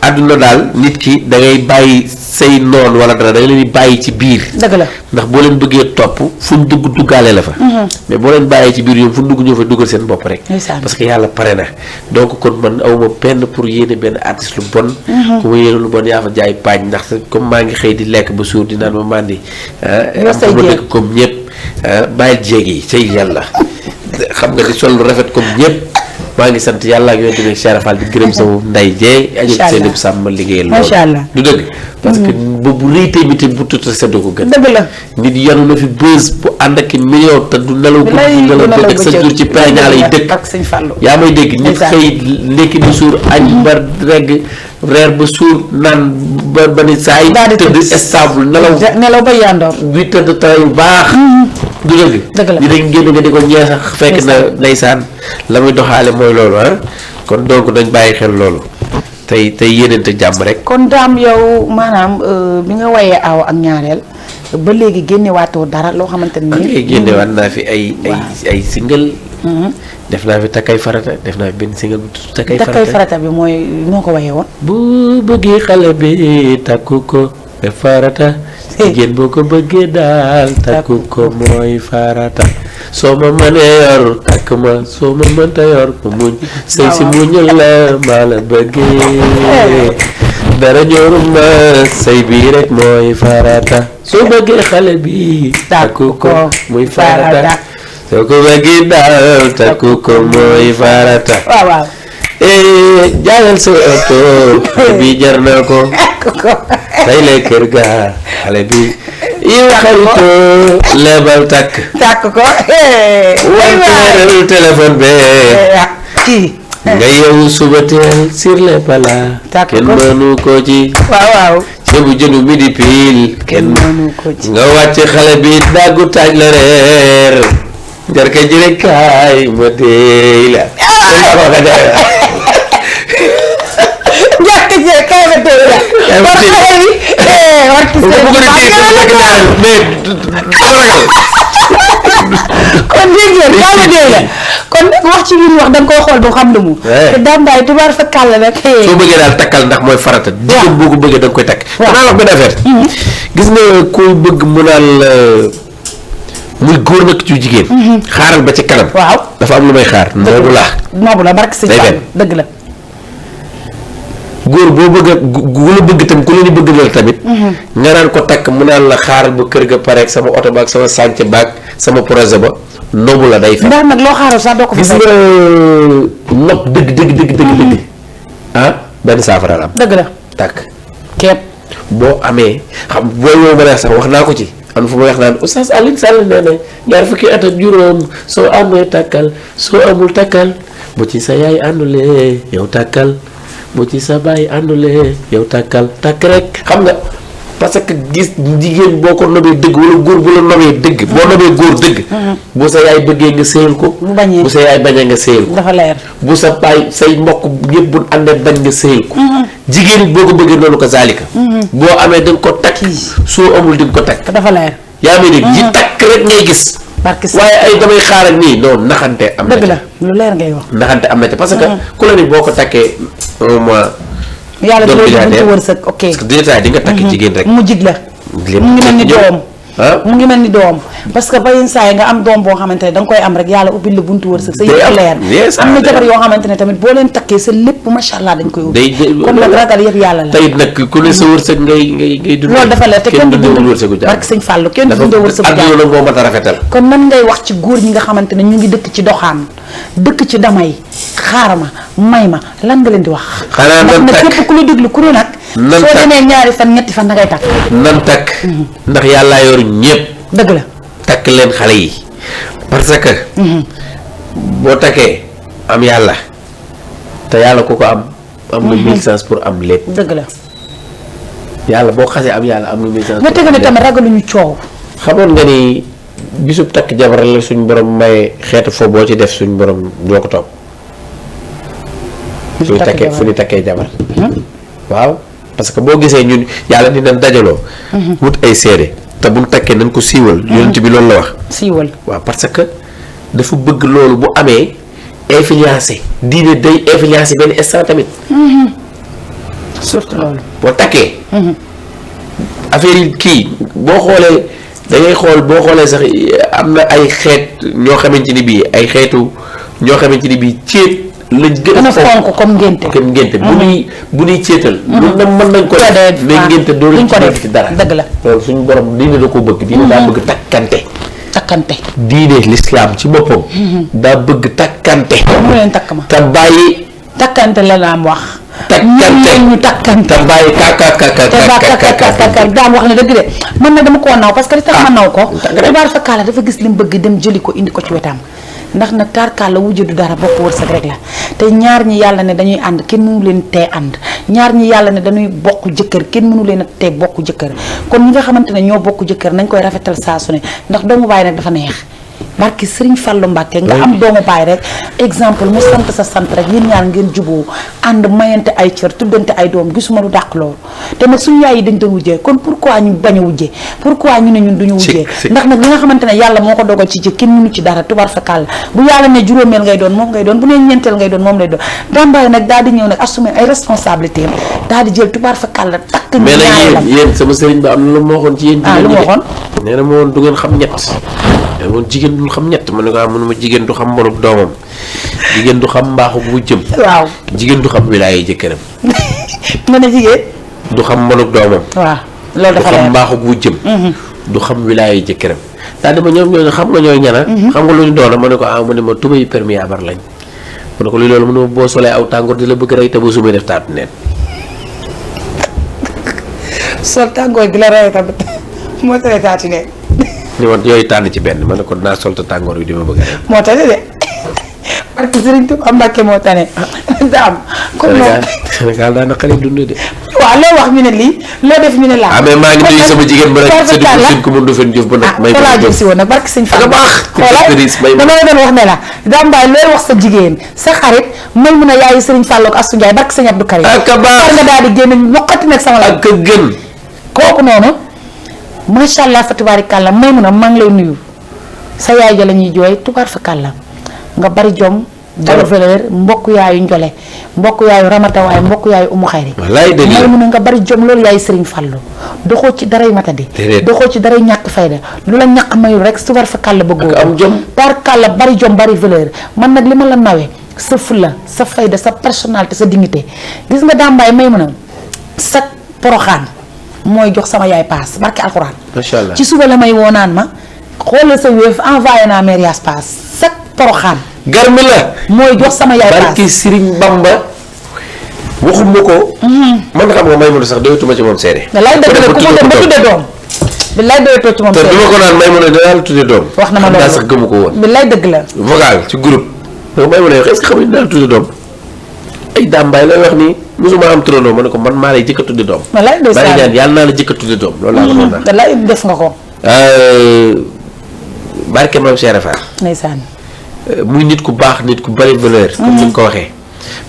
àdduna daal nit ki da ngay bàyyi say noon wala dara da nga leen di bàyyi ci biir. dëgg la ndax boo leen bëggee topp fu ñu dugg duggaale la fa. mais boo leen bàyyee ci biir ñoom fu ñu dugg ñoo fa duggal seen bopp rek. parce que yàlla pare na donc kon man awma benn pour yéene benn artiste lu bon. ku ma yéene lu bon yaa fa jaay paañ ndax comme maa ngi xëy di lekk ba suur di naan ma màndi. am fa ma dëkk comme ñëpp bàyyil jéeg yi say yàlla xam nga di sol lu rafet comme ñëpp. maa ngi sant yàlla ak yonent bi Cheikh Fall di gërëm sama nday jee aju seen sàmm liggéeyal loolu du dëgg parce que boobu rëy tamit bu tuuti seddu ko gën dëgg la nit yanu na fi bës bu ànd ak million te du nelaw ko du nelaw bëgg sa jur ci peñaale yi dëkk yaa may dégg nit xëy ndekki ba suur añ ba regg reer ba suur naan ba ni saa yi tëdd stable nelaw ba yandoor 8 heures de temps yu baax du dëgg di dañ génn nga di ko ñee sax fekk na ndeysaan la muy doxaale mooy loolu kon donc dañ bàyyi xel loolu tey yéenante jàmm rek. kon daam yow maanaam bi nga wayee aw ak ñaareel ba léegi génnewaatoo dara loo xamante ni. génnewaat naa fi ay single def naa fi takkay farata def naa fi benn single bu tudd takkay takkay farata bi mooy noo ko waxee woon. bu bëggee xale bi takku ko def farata. jigéen boo ko bëggee daal takku ko mooy farata. soo ma mënee yor takk ma soo ma mënta yor ma muñ. sëy si muñal la maa la bëggee. dara ñoruma sëy bii rek mooy farata. soo bëggee xale bi takku ko muy farata. soo ko bëggee daal takku ko mooy farata. waaw waaw. jaayal sa oto bi jar na ko. tay lay kër ga xale bi yow xaritoo lebal takk. takk ko. wanteeral téléphone be. kii. nga yeewu suba teel sur les pala. takk ko kenn mënu ko ci. waaw waaw. ceebu jënu midi pile. kenn mënu ko ci. nga wàcc xale bi daggu taaj la reer. jar ka jële kaay ma déy la. njëkk ci kay ma dégg la. war xale bi. war ci kon dégg ngeen kay ma dégg la kon wax ci biir wax da nga koy xool ba xam lu mu. te daan daay tubaar fa kàll nag. soo bëggee daal takkal ndax mooy farata. jigéen boo ko bëggee da nga koy takk. waaw danaa wax benn affaire. gis nga kuy bëgg mu naan muy góor nag ci jigéen. xaaral ba ci kanam. waaw dafa am lu may xaar. noobu la barke sëñ Fall dëgg la. góor boo bëgg a gu la bëgg tam ku leen di bëgg la tamit. nga naan ko takk mu naan la xaaral ba kër ga pare ak sama oto ba ak sama sànc ba ak sama projet ba noobu la day fekk. ndax nag loo xaaral sax doo ko fa. gis nga nopp dëgg. benn saafara la am. dëgg la takk. képp boo amee xam booy woo ma neex sax wax naa ko ci. am fu ma wax naan Oustaz Alioune Sall nee na ñaar fukki at ak juróom soo amee takkal soo amul takkal bu ci sa yaay àndulee yow takkal bu ci sa baay àndulee yow takkal takk rek. xam nga parce que gis jigéen boo ko nobee dëgg wala góor bu la nobee dëgg. boo nobee góor dëgg. bu sa yaay bëggee nga séyal ko. bu bañee bu sa yaay bañee nga séyal ko. dafa leer. bu sa baay say mbokk yëpp bu àndee bañ nga séyal ko. jigéen boo ko bëggee noonu ko zaalika. boo amee da nga ko takk soo amul di nga ko takk. dafa leer. yaa ngi dégg ji takk rek ngay gis. waaye ay damay xaaral nii non naxante am na. dëgg la lu leer ngay wax. naxante am na te parce que ku la ni boo ko takkee un mois. yàlla doon buntu wërsëg ok. parce que déjà di nga takk jigéen rek. mu jig la. mu ngi mel ni doom. mu ngi mel ni doom parce que bayin saa yi nga am doom boo xamante ne da nga koy am rek yàlla ubbil la buntu wërsëg sa yëpp leer. am na jabar yoo xamante ne tamit boo leen takkee sa lépp macha allah dañ koy ubbi. kon nag ragal yëpp yàlla la. tey nag ku ne sa wërsëg ngay dund. loolu dafa leer te kenn du dund wërsëgu jàmm. barke sëñ Fallou kenn du dundee wërsëgu jàmm. adduna moo mat a rafetal. kon nan ngay wax ci góor ñi nga xamante ne ñu ngi dëkk ci doxaan dëkk ci damay xaar ma may ma lan nga leen di wax. xanaa nan takk ndax nag képp ku la déglu ku ne nag. nan takk soo demee ñaari fan ñetti fan da ngay takk. nan takk. ndax yàllaa yor ñëpp. dëgg la. takk leen xale yi parce que. boo takkee am yàlla te yàlla ku ko am. am nga 1000 chance pour am lépp. dëgg la. yàlla boo xasee am yàlla am nga 1000 chance. nga teg ne tamit ragaluñu coow. xamoon nga ni bisub takk jabar la suñ borom maye xeetu fo boo ci def suñ borom doo ko topp. fu ñu takkee jabar. waaw parce que boo gisee ñun yàlla ni nañ dajaloo. wut ay seede. te bu mu takkee nañ ko siiwal. yonent bi loolu la wax. siiwal waaw parce que dafa bëgg loolu bu amee influencé diine day influencé benn instant tamit. surtout loolu. boo takkee. affaire yi kii boo xoolee da ngay xool boo xoolee sax am na ay xeet ñoo xamante ni bii ay xeetu ñoo xamante ni bii ceet lañ gën a fonk comme ngénte. comme ngénte bu ñuy ceetal. lu na mën nañ ko def mais ngénte doo ci def ci dara. dëgg la loolu suñu borom diine da ko bëgg. diine daa bëgg takkante. takkante. diine l'islam ci boppam. daa bëgg takkante. mu leen takk ma. te bàyyi. takkante la am wax. takkante ñu takkante. te bàyyi kaka daam wax ne dëgg de man na dama koo naw parce que li tax ma naw ko. xibaar fa kaala dafa gis li mu bëgg dem jëli ko indi ko ci wetam. ndax nag taarkaal la wujju du dara bokk wërsëg rek la te ñaar ñi yàlla ne dañuy ànd kenn mënu leen tee ànd ñaar ñi yàlla ne dañuy bokk jëkkër kenn mënu leen a tee bokk jëkkër kon ñi nga xamante ne ñoo bokk jëkkër nañ koy rafetal saa su ne ndax doomu baay nag dafa neex barki Serigne Fallou Mbacke nga am doomu baay rek exemple mu sant sa sant rek yéen ñaar ngeen juboo ànd mayante ay cër tuddante ay doom gisuma lu dàq loolu te nag suñu yaay yi dañ doon wujjee kon pourquoi ñu bañ a wujjee pourquoi ñu ne ñun duñu wujjee ndax nag li nga xamante ne yàlla moo ko dogal ci kenn mënu ci dara tubar fakal bu yàlla ne juróomeel ngay doon moom ngay doon bu ne ñeenteel ngay doon moom lay doon Dame nag daal di ñëw nag assumer ay responsabilités daal di jël tubar fakal la takk mais nag yéen sama sëriñ ba am na lu ma waxoon ci yéen lu ma waxoon nee na ma woon du ngeen xam ñett woon jigéen du xam ñett ma ne ko mënuma jigéen du xam mbolub doomam jigéen du xam mbaaxu bu jëm waaw jigéen du xam wilaaye jëkkëram nga ne jigéen du xam mbolub doomam waaw loolu dafa du xam mbaaxu bu jëm du xam wilaaye jëkkëram daa dama ñoom ñooñu xam nga ñooy ñana xam nga lu ñu doona ma ne ko mu ne ma tubéy perméable lañ ma ne ko li loolu mu ne ma boo solee aw tàngoor di la bëgg rey te ba sumay def taatu neen sol tàngoor gi la rey tamit moo tere taatu neen ni ma yooyu tànn ci benn ma ne ko dinaa sol te tàngoor yi di ma bëgg a rey moo tane de parce que Serigne Touba Mbacke moo tane daam kon Sénégal daa naqaree dund de waaw loo wax ñu ne lii loo def ñu ne laa mais maa ngi nuyu sama jigéen ba nag sa dugg ko mën du fen jëf ba nag may laa jël si woon nag barke sëñ Fall xoolal dama la doon wax ne la Dame Mbaye looy wax sa jigéen sa xarit may mun a yaayu Serigne Fall ak Astou Ndiaye barke sëñ Abdou Karim ak baax nga daal di génn ñoqati nag sama la ak gën kooku noonu macha allah fa tubaarikàlla may mun a maa ngi lay nuyu sa yaay ja la ñuy jooy tubaar fa kàlla nga bari jom bari valeur mbokk yaayu njole mbokk yaayu ramata waaye mbokk yaayu umu xayri may mun a nga bari jom loolu yaayu Serigne Fallou doxoo ci daray matadi doxoo ci daray ñàkk fayda lu la ñàkk mayul rek tubaar fa kàlla bëggoo am jom par kàlla bari jom bari valeur man nag li ma la nawee sa fulla sa fayda sa personnalité sa dignité gis nga Dame Mbaye may mun a sa poroxaan mooy jox sama yaay paas barke alxuraan macha allah ci suba la may woonaan ma xoolal sa wéef envoyé naa mérias paas sa poroxaan garmi la mooy jox sama yaay paas barki Serigne Bamba waxuma ko man xam nga may mun a sax doyatuma ci moom seede lay dëgg la ku mu dem ba tudde doom bi lay doyatoo ci moom seede te duma ko naan may mun a dinaa la tudde doom wax na ma loolu sax gëmu ko woon bi lay dëgg la vocal ci groupe donc may mun a est-ce que xam nga dinaa la tudde doom ay Dame Mbaye lay wax nii musuma am turandoo ma ne ko man maa lay jëkk a tudde doom lay ñaan yàlla naa la jëkk a tudde doom loolu laa ko doon naan lay def nga ko barke Mame Cheikh Fall ndeysaan muy nit ku baax nit ku bari valeur comme ni nga ko waxee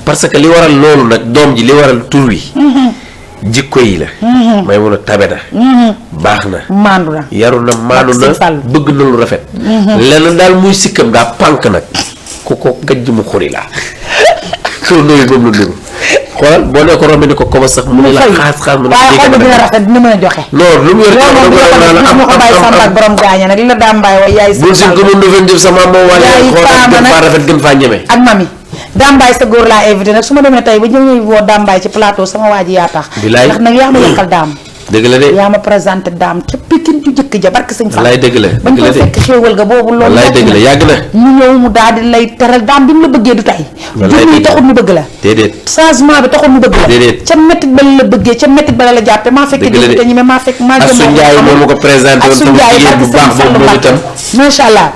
parce que li waral loolu nag doom ji li waral tur wi jikko yi la may mun a tabe na baax na maandu na yaru na maandu na bëgg na lu rafet lenn daal muy sikkam daa pànk nag ku ko gajj mu xuri laa turandoo yi moom la nuru xoolal boo nee ko romb ni ko koba sax mu ne la xaas mu ne waaye xool dina rafet dina mën a joxe non lu mu yor am ko bàyyi Samba ak borom gaaña nag li la Dame Mbaye way yaay bul si ko mën fen jëf sama moom wala xoolal gën faa rafet gën faa ñeme ak mami Dame Mbaye sa góor laa invité nag su ma demee tey ba ñëw woo Dame Mbaye ci plateau sama waa ji yaa tax ndax nag yaa ma yokkal Dame dëgg la de yaa ma présenté Dame ca Pikine ju jëkk ja barke sëñ Fall wallaay dëgg la bañ ko fekk xéewal ga boobu loolu wallaay dëgg la yàgg na ñu ñëw mu daal di lay teral Dame bi mu la bëggee du tey jur yi taxul mu bëgg la déedéet changement bi taxul mu bëgg la déedéet ca métit ba la bëggee ca métit ba la jàppe maa fekk dégg te ñi maa fekk maa jëm Astou Ndiaye moom ma ko présenté woon sama jigéen bu baax boobu moom itam macha allah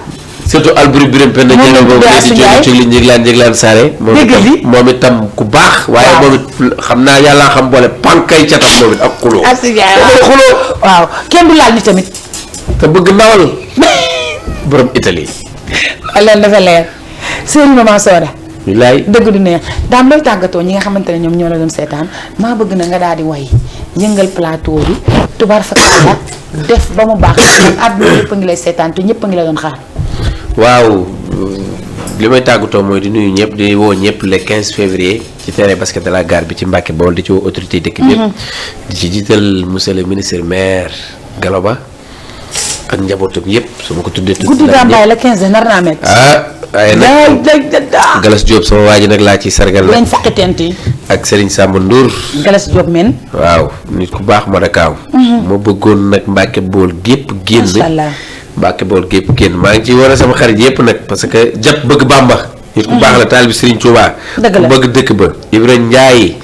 surtout Alboury Birame Penda Diallo boobu léegi jóge ci li njëglaan saare moom itam ku baax waaye moom it xam naa yàlla xam boole pankay catam moom it ak xuloo Astou Ndiaye xuloo waaw kenn du laal ni tamit te bëgg ndawal borom Italie leen dafa leer séeri Maman Soda wilaay dëgg du neex Dame looy tàggatoo ñi nga xamante ne ñoom ñoo la doon seetaan maa bëgg na nga daal di way yëngal plateau bi tubaar fa def ba mu baax àdduna yëpp a ngi lay seetaan te ñëpp a ngi la doon xaar waaw li may tàggatoo mooy di nuyu ñëpp di woo ñëpp le 15 février ci terrain basket de la gare bi ci Mbàkke Bawol di ci woo autorité dëkk bi yëpp di ci jiital monsieur le ministre maire Galoba ak njabootam yëpp su ma ko tuddee guddi Dame Mbaye la 15 nar naa métti waaye nag Galas Diop sama waa ji nag laa ci sargal lañ faqi tent yi ak Serigne Samba Ndour Galas Diop men waaw nit ku baax ma dakaaw ma bëggoon nag Mbàkke Bawol gépp génn Mbàkke Bawol gépp génn maa ngi ciy wane sama xarit yëpp nag parce que jàpp bëgg Bàmba nit ku baax la taalibe Serigne Touba ku bëgg dëkk ba Ibrahima Ndiaye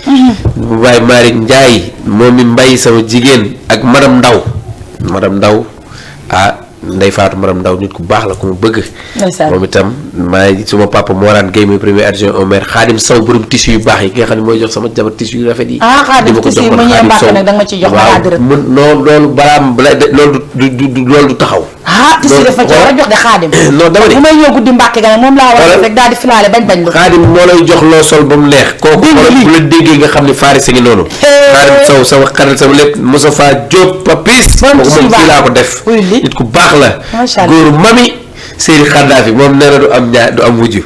bu baay Malick Ndiaye moom mi mbay sama jigéen ak madame Ndaw Ndey Faatu madame Ndaw nit ku baax la ku mu bëgg moom itam maa ngi suma papa Morane Gueye muy premier adjoint au maire Xaadim Sow borom tissu yu baax yi ki nga xam ne mooy jox sama jabar tissu yu rafet yi Xaadim tissu yi ma ñëwee Mbàkke nag danga ma ci jox waaw non loolu balaa loolu du taxaw tisi dafa ci war a jox de xaadim. non dama ni bu may ñëw guddi Mbàkke ga nag moom laa war a rek daal di filaale bañ lu. xaadim moo lay jox loo sol ba mu neex. kooku bu la déggee nga xam ne Faris a ngi noonu. xaadim Sow sama xarit sama lépp Moustapha Diop Papis. moom fii laa ko def. nit ku baax la. macha allah góoru mami Seydi Xaddaafi moom nee na du am wujju.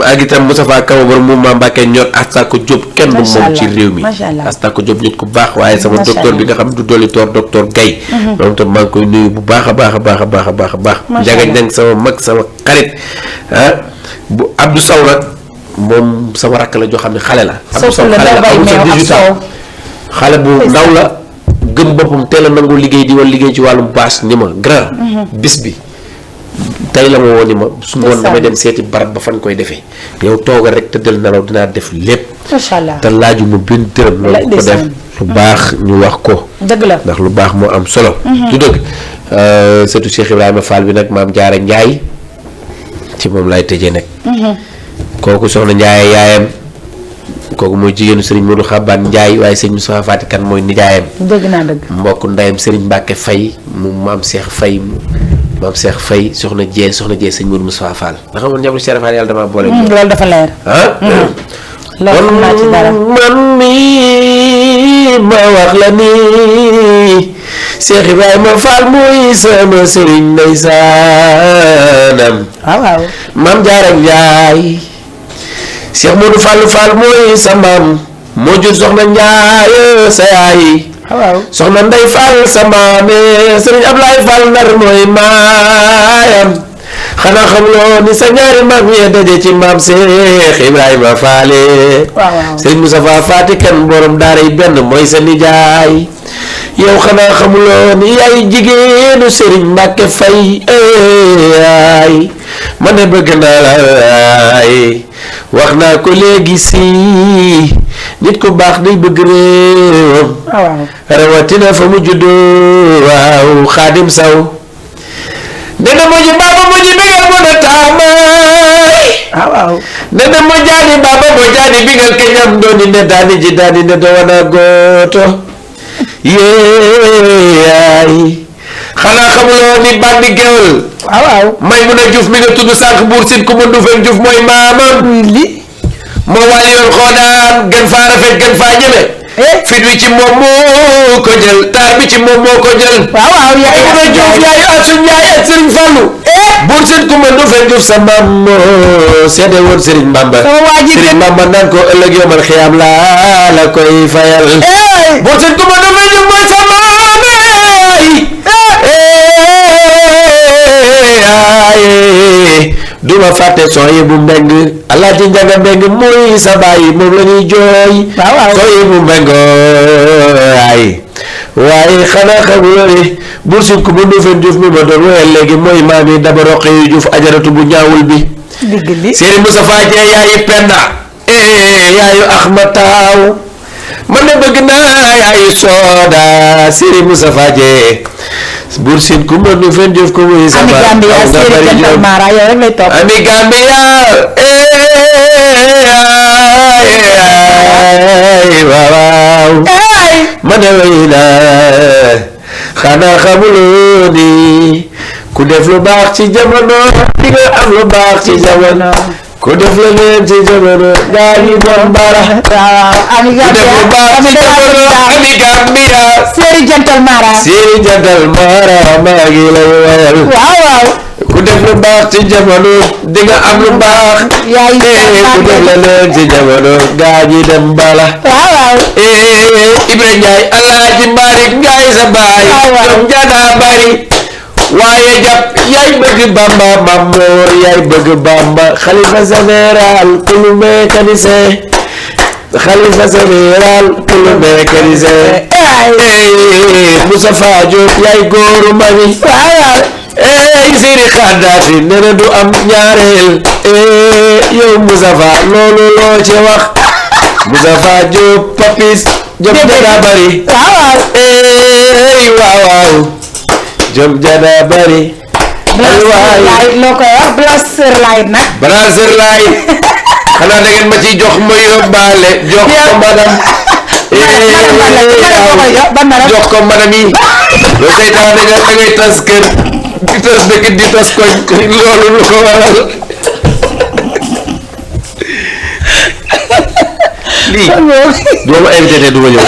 ak itam Moustapha Kama borom moom maa Mbàkke ñor Astako Diop kenn du moom ci réew mi. Astako Diop nit ku baax waaye sama docteur bi nga xam du dolli toor docteur Gaye. moom tam maa ngi koy nuyu bu baax a baax a baax a baax a baax a baax. Njaga Ñang sama mag sama xarit bu Abdou Sow nag moom sama rakk la joo xam ne xale la. Abdou Sow xale la amul sax 18 ans xale bu ndaw la gëm boppam teel a nangu liggéey di wala liggéey ci wàllum bâche ni ma grand bis bi tey la ma woo ni ma su ngoon damay dem seeti barab ba fan koy defee yow toogal rek tëddal nelaw dinaa def lépp. macha allah te laaju ma benn dërëm loolu ko def lu baax ñu wax ko. dëgg la ndax lu baax moo am solo. du dëgg surtout Cheikh Ibrahima Fall bi nag maam Jaara Njaay ci moom lay tëjee nag. kooku soxna Njaay yaayam kooku mooy jigéenu Serigne Modou Xabaan Njaay waaye sëñ Moussa Fati kan mooy nijaayam. dëgg naa dëgg. mbokk ndeyam Serigne Mbacke Faye mu maam Cheikh Faye maam Cheikh Faye soxna Jee sëñ Modou Moussa Fall nga xam ne ñoom Cheikh Fall yàlla damaa boole. loolu dafa leer. loolu xam naa ci dara. man mii ma wax la nii Cheikh Ibrahima Fall muy sama Serigne ndeysaanam. waaw. maam Jaara Njaay Cheikh Modou Fall mooy sa maam moo jur soxna Njaay sa yaay. waaw soxna Ndey Fall sa maame Serigne Ablaye Fall Ndar mooy maayam xanaa xamuloo ni sa ñaari maam yee daje ci maam Cheikh Ibrahima Faale. waaw Serigne Moustapha Fati kan borom daara yi benn mooy sa nijaay yow xanaa xamuloo ni yaay jigéenu Serigne Mbacke Faye ay ma ne bëgg naa laay wax naa ko léegi si nit ku baax day bëgg réewam. rawatina fa mu juddoo waaw Xaadim Saw nene mo ji baba mo ji bégal mo na taamaay nene mo jaani baba mo jaani bigal keñam dooni ne daani ji daani ne do wana gooto yeey xanaa xamuloo ni bandi géwël may mun a Juuf mi nga tudd sànq buur sin ku ma Ndufeen Juuf mooy maamam moo wàll yoon xoodaan gën faa rafet gën faa ñeme fit wi ci moom moo ko jël taar bi ci moom moo ko jël yaay mun a Juuf yaayu Asu Njaay ak Sëriñ Fallu buur sin ku ma Ndufeen Juuf sa maam moo seede woon Sëriñ Bamba Sëriñ Bamba naan ko ëllëg yomal xiyaam laa la koy fayal buur sin ku ma Ndufeen Juuf mooy sa duma fàtte sooy bu mbeng Alaaji Njaga Mbeng muy sa bàyyi moom la ñuy jooy sooy bu mbeng waaye xanaa xamuloo ni bur sin ku ma Ndufeen Juuf mi ma doon woyal léegi mooy maam yi Daba Roqee Juuf ajaratu bu ñaawul bi Serigne Moustapha Dieng yaayi Penda yaayu Axma Taaw man de bëgg naa yaayu Sooda Serigne Moustapha Dieng buur sin ku ma Ndufeen Juuf ko muy sama Ami Gambia Serigne Jantal Mara yow rek lay topp Ami Gambia waaw ma ne way la xanaa xamuloo ni ku def lu baax ci jamono di nga am lu baax ci jamono ku def la leen ci jamono gaa yi doon bara Ami Gambia ku def lu baax ci jamono Ami Gambia Serigne Jantal Mara Serigne Jantal Mara maa ngi lay wayal ku def lu baax ci jamono di nga am lu baax ku def la leen ci jamono gaa yi dem bala Ibra Njaay Alaaji Malik Njaay sa baay jom jana bari waaye jàpp yaay bëgg Bamba Mamoor yaay bëgg Bamba xalifa général kulu mécanicien xalifa général kulu mécanicien Moustapha Diop yaay góoru mami Sëriñ Xaddaafi nee na du am ñaareel yow Moustapha loolu loo ci wax Moustapha Diop Papis Diop jana bari waaw jom jana bari loo koy wax Brasser Laay nag Brasser Laay xanaa da ngeen ma ci jox ma yóbbaale jox ko madam jox ko madam yi loolu seytaane nga da ngay tas kër di tas dëkk di tas koñ loolu lu ko waral lii doo ma invité te du ma ñëw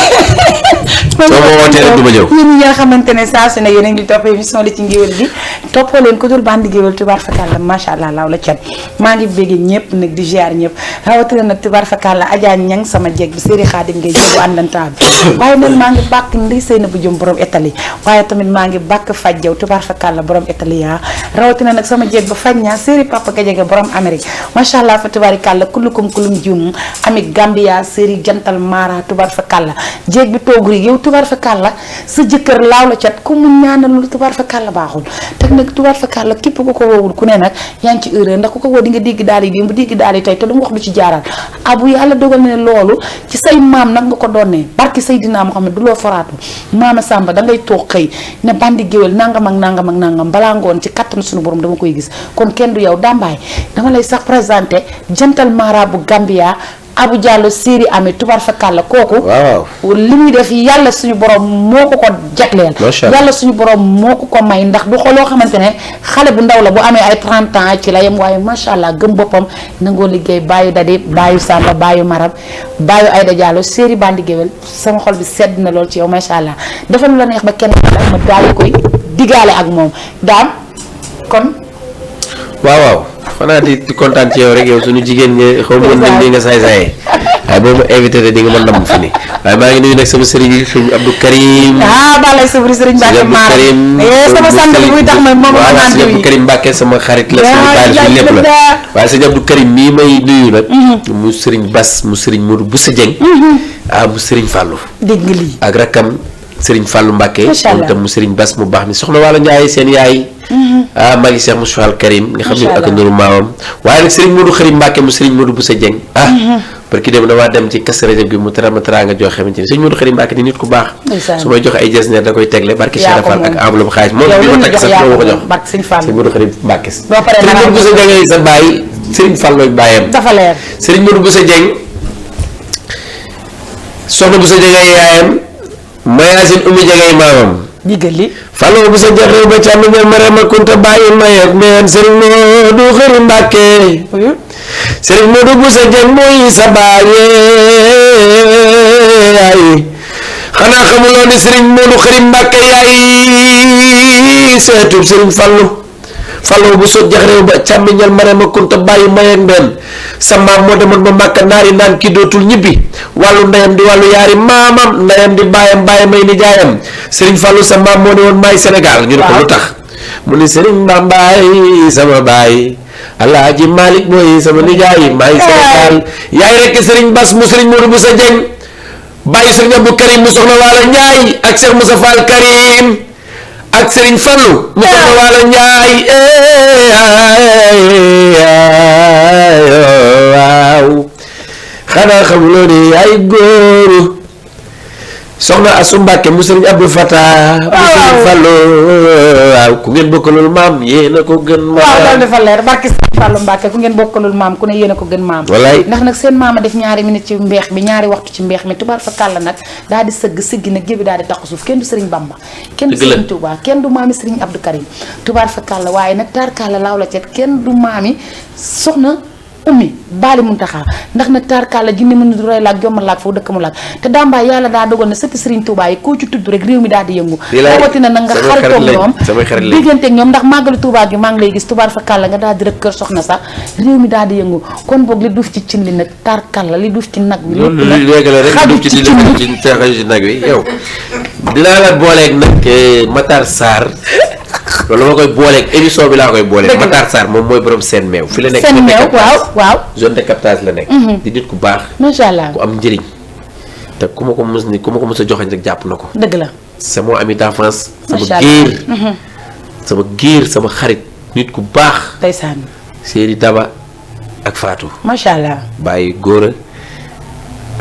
soo ma wootee rek du ma ñëw. yéen ñi nga xamante ne saa su ne yéen a ngi topp émission li ci ngéwél gi toppoo leen ku dul bandi géwél tubaar fakalla macha allah laaw la cat maa ngi bégg ñëpp nag di ziar ñëpp rawatina nag tubaar fakalla Adja Ñang sama jeeg bi séeri Xaadim ngay jëbu àndantaa bi waaye nag maa ngi bàkk ndi sëy na bu jëm borom Italie waaye tamit maa ngi bàkk faj jaw tubaar fakalla borom Italie yaa rawatina nag sama jeeg ba faj ñaa séeri Papa Gadiaga borom Amérique macha allah fa tubaarikàlla kullukum kulum jum amit Gambia séeri jantal Mara tubaar fakalla jeeg bi toog ri yow tubaar fakalla sa jëkkër laaw la cat ku mu ñaanalul tubaar fakalla baaxul te nag tubaar fakalla képp ku ko woowul ku ne nag yaa ngi ci erreur ndax ku ko woo di nga dégg daal yi démb dégg daal yi tey te lu mu wax du ci jaaraat abu yàlla dogal na ne loolu ci say maam nag nga ko doonee barki Seydina Muhammad du loo foraatu maama Samba da ngay toog xëy ne bandi géwél nangam ak nangam ak nangam balaa ngoon ci kattan suñu borom dama koy gis kon kenn du yow dambaay dama lay sax présenté jantal Mara bu Gambia Abu Diallo séeri amee tubaar fakalla kooku waaw li muy def yàlla suñu borom moo ko ko jagleel yàlla suñu borom moo ko ko may ndax du xooloo xamante ne xale bu ndaw la bu amee ay 30 ans ci la yem waaye macha allah gëm boppam nangoo liggéey bàyyi dadi bàyyi Samba bàyyi Marab bàyyi Aïda Diallo séeri bandi géwél sama xol bi sedd na lool ci yow macha allah dafa lu la neex ba kenn la ma daal di koy digaale ak moom daam kon waaw xanaa di kontaan ci yow rek yow suñu jigéen ñi xaw ma nañ di nga saay-saayee waaye boo ma invité te di nga mën namm fi ni waaye maa ngi nuyu nag sama sëriñ yi sëriñ Abdou Karim balay sabri sëriñ Mbacke Mara sama sant bi muy tax ma moom ma naan sëriñ Abdou Karim Mbacke sama xarit la suñu baal suñu lépp la waaye sëriñ Abdou Karim mii may nuyu nag mu sëriñ Bass mu sëriñ Modou Boussa Dieng mu sëriñ Fallou dégg nga lii ak rakkam sëriñ Fallou Mbacke moom tam mu sëriñ Bass mu baax mi soxna Wala Ndiaye seen yaay maa ngi Cheikh Moussa Al Karim nga xam ne ak nuru maamam waaye nag Serigne Modou Xarim Mbacke mu Serigne Modou Boussa Dieng parce que dem damaa dem ci Kazu Rajab gi mu terama teraanga joo xamante ni Serigne Modou Xarim Mbacke di nit ku baax su may joxe ay jesner da koy tegle barke Cheikh Fall ak enveloppe xaalis moom bi ma takk sax moo ko jox Serigne Modou Xarim Mbacke Serigne Modou Boussa Dieng ay sa baay Serigne Fall looy bàyyam dafa leer Serigne Modou Boussa Dieng soxna Boussa Dieng ay yaayam Mayacine Oumy Dieng ay maamam digali Fallou bu sa jaxew ba càmm ñal ma rema kunta bàyyi mayet meen Serigne Modou Xarim Mbacke Serigne Modou bu sa jeng mooy sa baaye xanaa xamuloo ni Serigne Modou Xarim Mbacke yaay seetub Serigne Fallou bu sa jaxew ba càmm ñal ma rema kunta bàyyi mayet meen sa maam moo demoon ba Màkka naari naan ki dootul ñibbi wàllu ndeyam di wàllu yaari maamam ndeyam di baayam baayam may ni jaayam Serigne Fallou sa maam moo ne woon maay Sénégal ñu ne ko lu tax mu ni Serigne Mbambaay sama baay Alaaji Malick mooy sama nijaay maay Sénégal yaay rekk Serigne Bass mu Serigne Modou Boussa Dieng bàyyi Serigne Abdou Karim mu soxna Wala Ndiaye ak Cheikh Moussa Fall Karim ak Serigne Fallou mu soxna Wala Ndiaye waaw xanaa xamuloo ni ay góoru soxna Assou Mbacke mu Serigne Abdou Fatah mu Serigne Fallou waaw ku ngeen bokkalul maam yéen a ko gën maam waaw loolu dafa leer barki Serigne Fallou Mbacke ku ngeen bokkalul maam ku ne yéen a ko gën maam wallaay ndax nag seen maama def ñaari minute ci mbeex bi ñaari waxtu ci mbeex mi tubaar fa kàlla nag daal di sëgg siggi nag gébi daal di taxu suuf kenn du Serigne Bamba kenn du Serigne Touba kenn du maami Serigne Abdou Karim tubaar fa kàlla waaye nag taar kàlla laaw la cet kenn du maami soxna ummi baali muntaxaa ndax nag taarkaala jinne mën du roy laak jommal laak foofu dëkk mu laak te dambaay yàlla daa dogal na sëtti Serigne Touba yi koo ci tudd rek réew mi daal di yëngu rawatina nag nga xaritoog ñoom digganteeg ñoom ndax màggalu Touba gi maa ngi lay gis tubaar fa kàlla nga daal di rek kër soxna sax réew mi daal di yëngu kon boog li duuf ci cin li nag taarkaala li duuf ci nag wi xaju ci nag wi yow dinaa la booleeg nag Matar Sarr loolu ma koy booleeg émission bi laa koy booleeg Matar Sarr moom mooy borom seen meew fi la nekk seen meew waaw zone de captage la nekk di nit ku baax macha allah ku am njëriñ te ku ma ko mos a joxañ rek jàpp na ko dëgg la c'est mon ami d'enfance sama géer sama xarit nit ku baax ndeysaan Séeri Daba ak Fatou macha allah bàyyi góora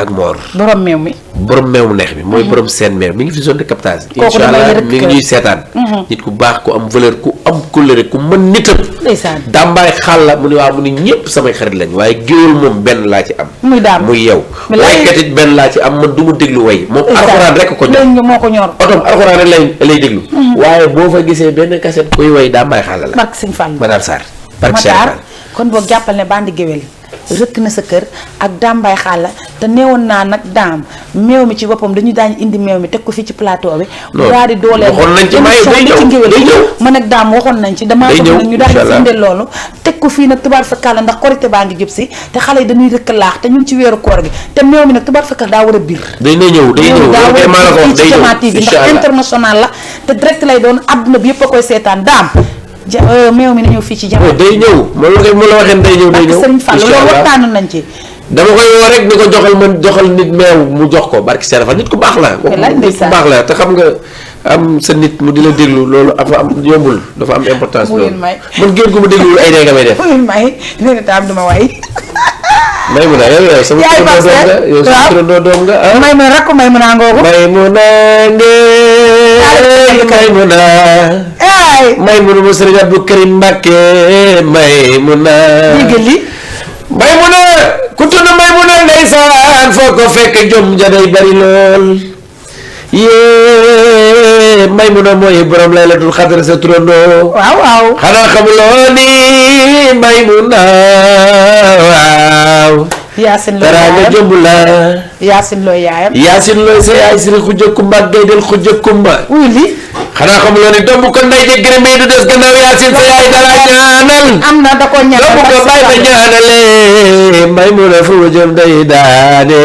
ak Mor. borom meew mi. borom meew mu neex bi mooy borom seen meew mi ngi fi zone de captage. kooku incha allah mi ngi ñuy seetaan. nit ku baax ku am valeur ku am couleur ku mën nitam. ndeysaan dàmbaay xaal la mu ne waaw mu ne ñëpp samay xarit lañ waaye géwél moom benn laa ci am. muy daam muy yow. waykat it benn laa ci am man du ma déglu way. moom alxuraan rek ko ñor moo ko ñor. otom alxuraan rek lay déglu. waaye boo fa gisee benn kaset kuy way dàmbaay xaal la. barke Sëñ Fall Matar Sarr. barke Cheikh Fall kon boog jàppal ne bandi géwél rëkk na sa kër ak daambaay xaala te neewoon naa nag daam meew mi ci boppam dañu daañu indi meew mi teg ko fii ci plateau bi. daal di dooleel waxoon nañ ci may day ñëw man ak daam waxoon nañ ci damaa bëgg nag ñu daal di indil loolu teg ko fii nag tubaar fakkaala ndax korité baa ngi jub si te xale yi dañuy rëkk laax te ñun ci weeru koor gi te meew mi nag tubaar fakkal daa war a biir day ñëw daa war a biir ci Jama TV ndax international la te direct lay doon adduna bi yëpp a koy seetaan daam meew mi na ñëw fii ci Jama day ñëw moom la waxee day ñëw Sëriñ Fall loolu waxtaanu nañ ci dama koy woo rek ni ko joxal nit meew mu jox ko barki Serigne Fall nit ku baax la nit ku baax la te xam nga am sa nit mu di la déglu loolu dafa am yombul dafa am importance loolu man génn ko mu déglu ay dee nga may def may nee na tam duma way may mun a yow sama turandoo doom nga may mun a rakk may mun a ngoogu may mun a may mun a mu Sëriñ Abdou Karim Mbàkke may mun a may mun a ku tudd may mun a ndeysaan foo ko fekk jom ja day bari lool yee may mun a mooy borom laylatul xadar sa turandoo waaw xanaa xamuloo ni may mun a waaw Yaasin looy dara nga jomb la Yaasin looy yaayam Yaasin looy sa yaay siri xujja kumba gaydel xujja kumba wuy li xanaa xamuloo ni domb ko ndey de gërëm yi du des gannaaw Yaasin sa yaay dala ñaanal am na da ko ñaanal domb ko bàyyi ba ñaanale may mun a fu ma jëm day daane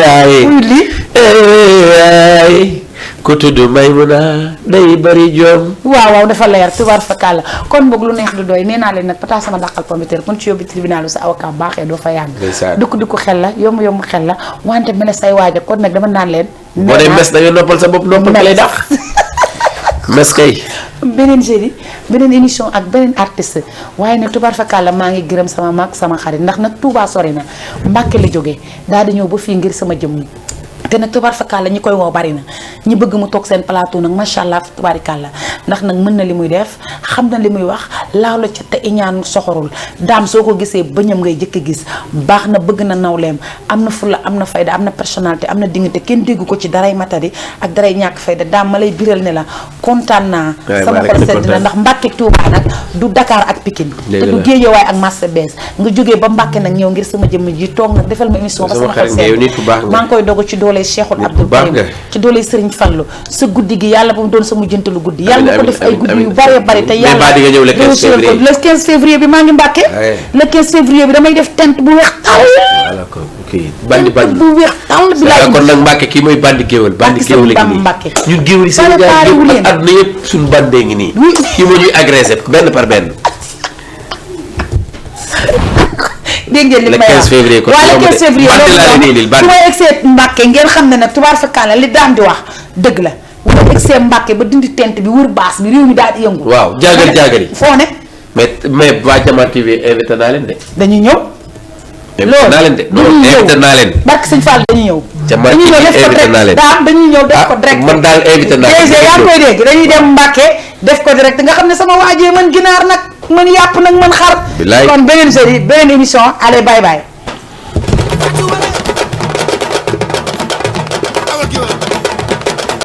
ay wuy li ay ku tudd may mun a day bari jom waaw dafa leer tubaar fakal la kon boog lu neex du doy nee naa leen nag pata sama dàqal pomiteer kon ci yóbbu tribunalu sa avocat baaxee doo fa yàgg dukk xel la yomb xel la wante mel ne say waaja kon nag dama naan leen boo dee mes da nga noppal sa bopp noppal ka lay dax mes kay beneen jeudi beneen émission ak beneen artiste waaye nag tubaar fakal la maa ngi gërëm sama mag sama xarit ndax nag Touba sori na Mbàkke la jógee daal di ñëw ba fii ngir sama jëmm te nag tubaar fakal la ñi koy woo bari na ñi bëgg mu toog seen plateau nag macha allah tubaarikàlla ndax nag mën na li muy def xam na li muy wax laaw la ca te iñaan soxorul daam soo ko gisee bëñam ngay jëkk a gis baax na bëgg na nawleem am na fulla am na fayda am na personnalité am na dignité kenn déggu ko ci daray matadi ak daray ñàkk fayda daam ma lay biral ne la kontaan naa sama xol sedd na ndax Mbàkke Touba nag du Dakar ak Pikine te du Géejawaay ak marché bees nga jógee ba Mbàkke nag ñëw ngir sama jëmm ji toog nag defal ma émission ba sama xol sedd maa ngi koy dogu ci doole Cheikhul Abdou Karim ci doole Serigne Fallou sa guddi gi yàlla ba mu doon sa mujjantalu guddi yàlla na ko def ay guddi yu bare bare te yàlla le 15 février bi maa ngi Mbàkke le 15 février bi damay def tent bu weex tàll bu weex tàll bi laa kon nag Mbàkke kii mooy bandi géwél bandi géwél a ngi nii ñun géwél yi Sénégal yëpp ak àdduna yëpp suñu bandee ngi nii kii moo ñuy agressé benn par benn dégg ngeen li may wax le 15 février kon waaw le 15 février su ma egsee Mbàkke ngeen xam ne nag tubaar fakkaala li daan di wax dëgg la bu ma egsee Mbàkke ba dindi tent bi wër baas bi réew mi daal di yëngu waaw jaagar yi foo ne mais waa Jama TV invité naa leen de dañuy ñëw invité naa leen de invité naa leen barke Sëñ Fall dañuy ñëw Jama TV invité naa leen dañuy ñëw def ko direct man daal invité naa leen yaa ngi koy dégg dañuy dem Mbàkke def ko direct nga xam ne sama waajee man ginaar nag man yàpp nag man xar kon beneen jeudi beneen émission allez bye bye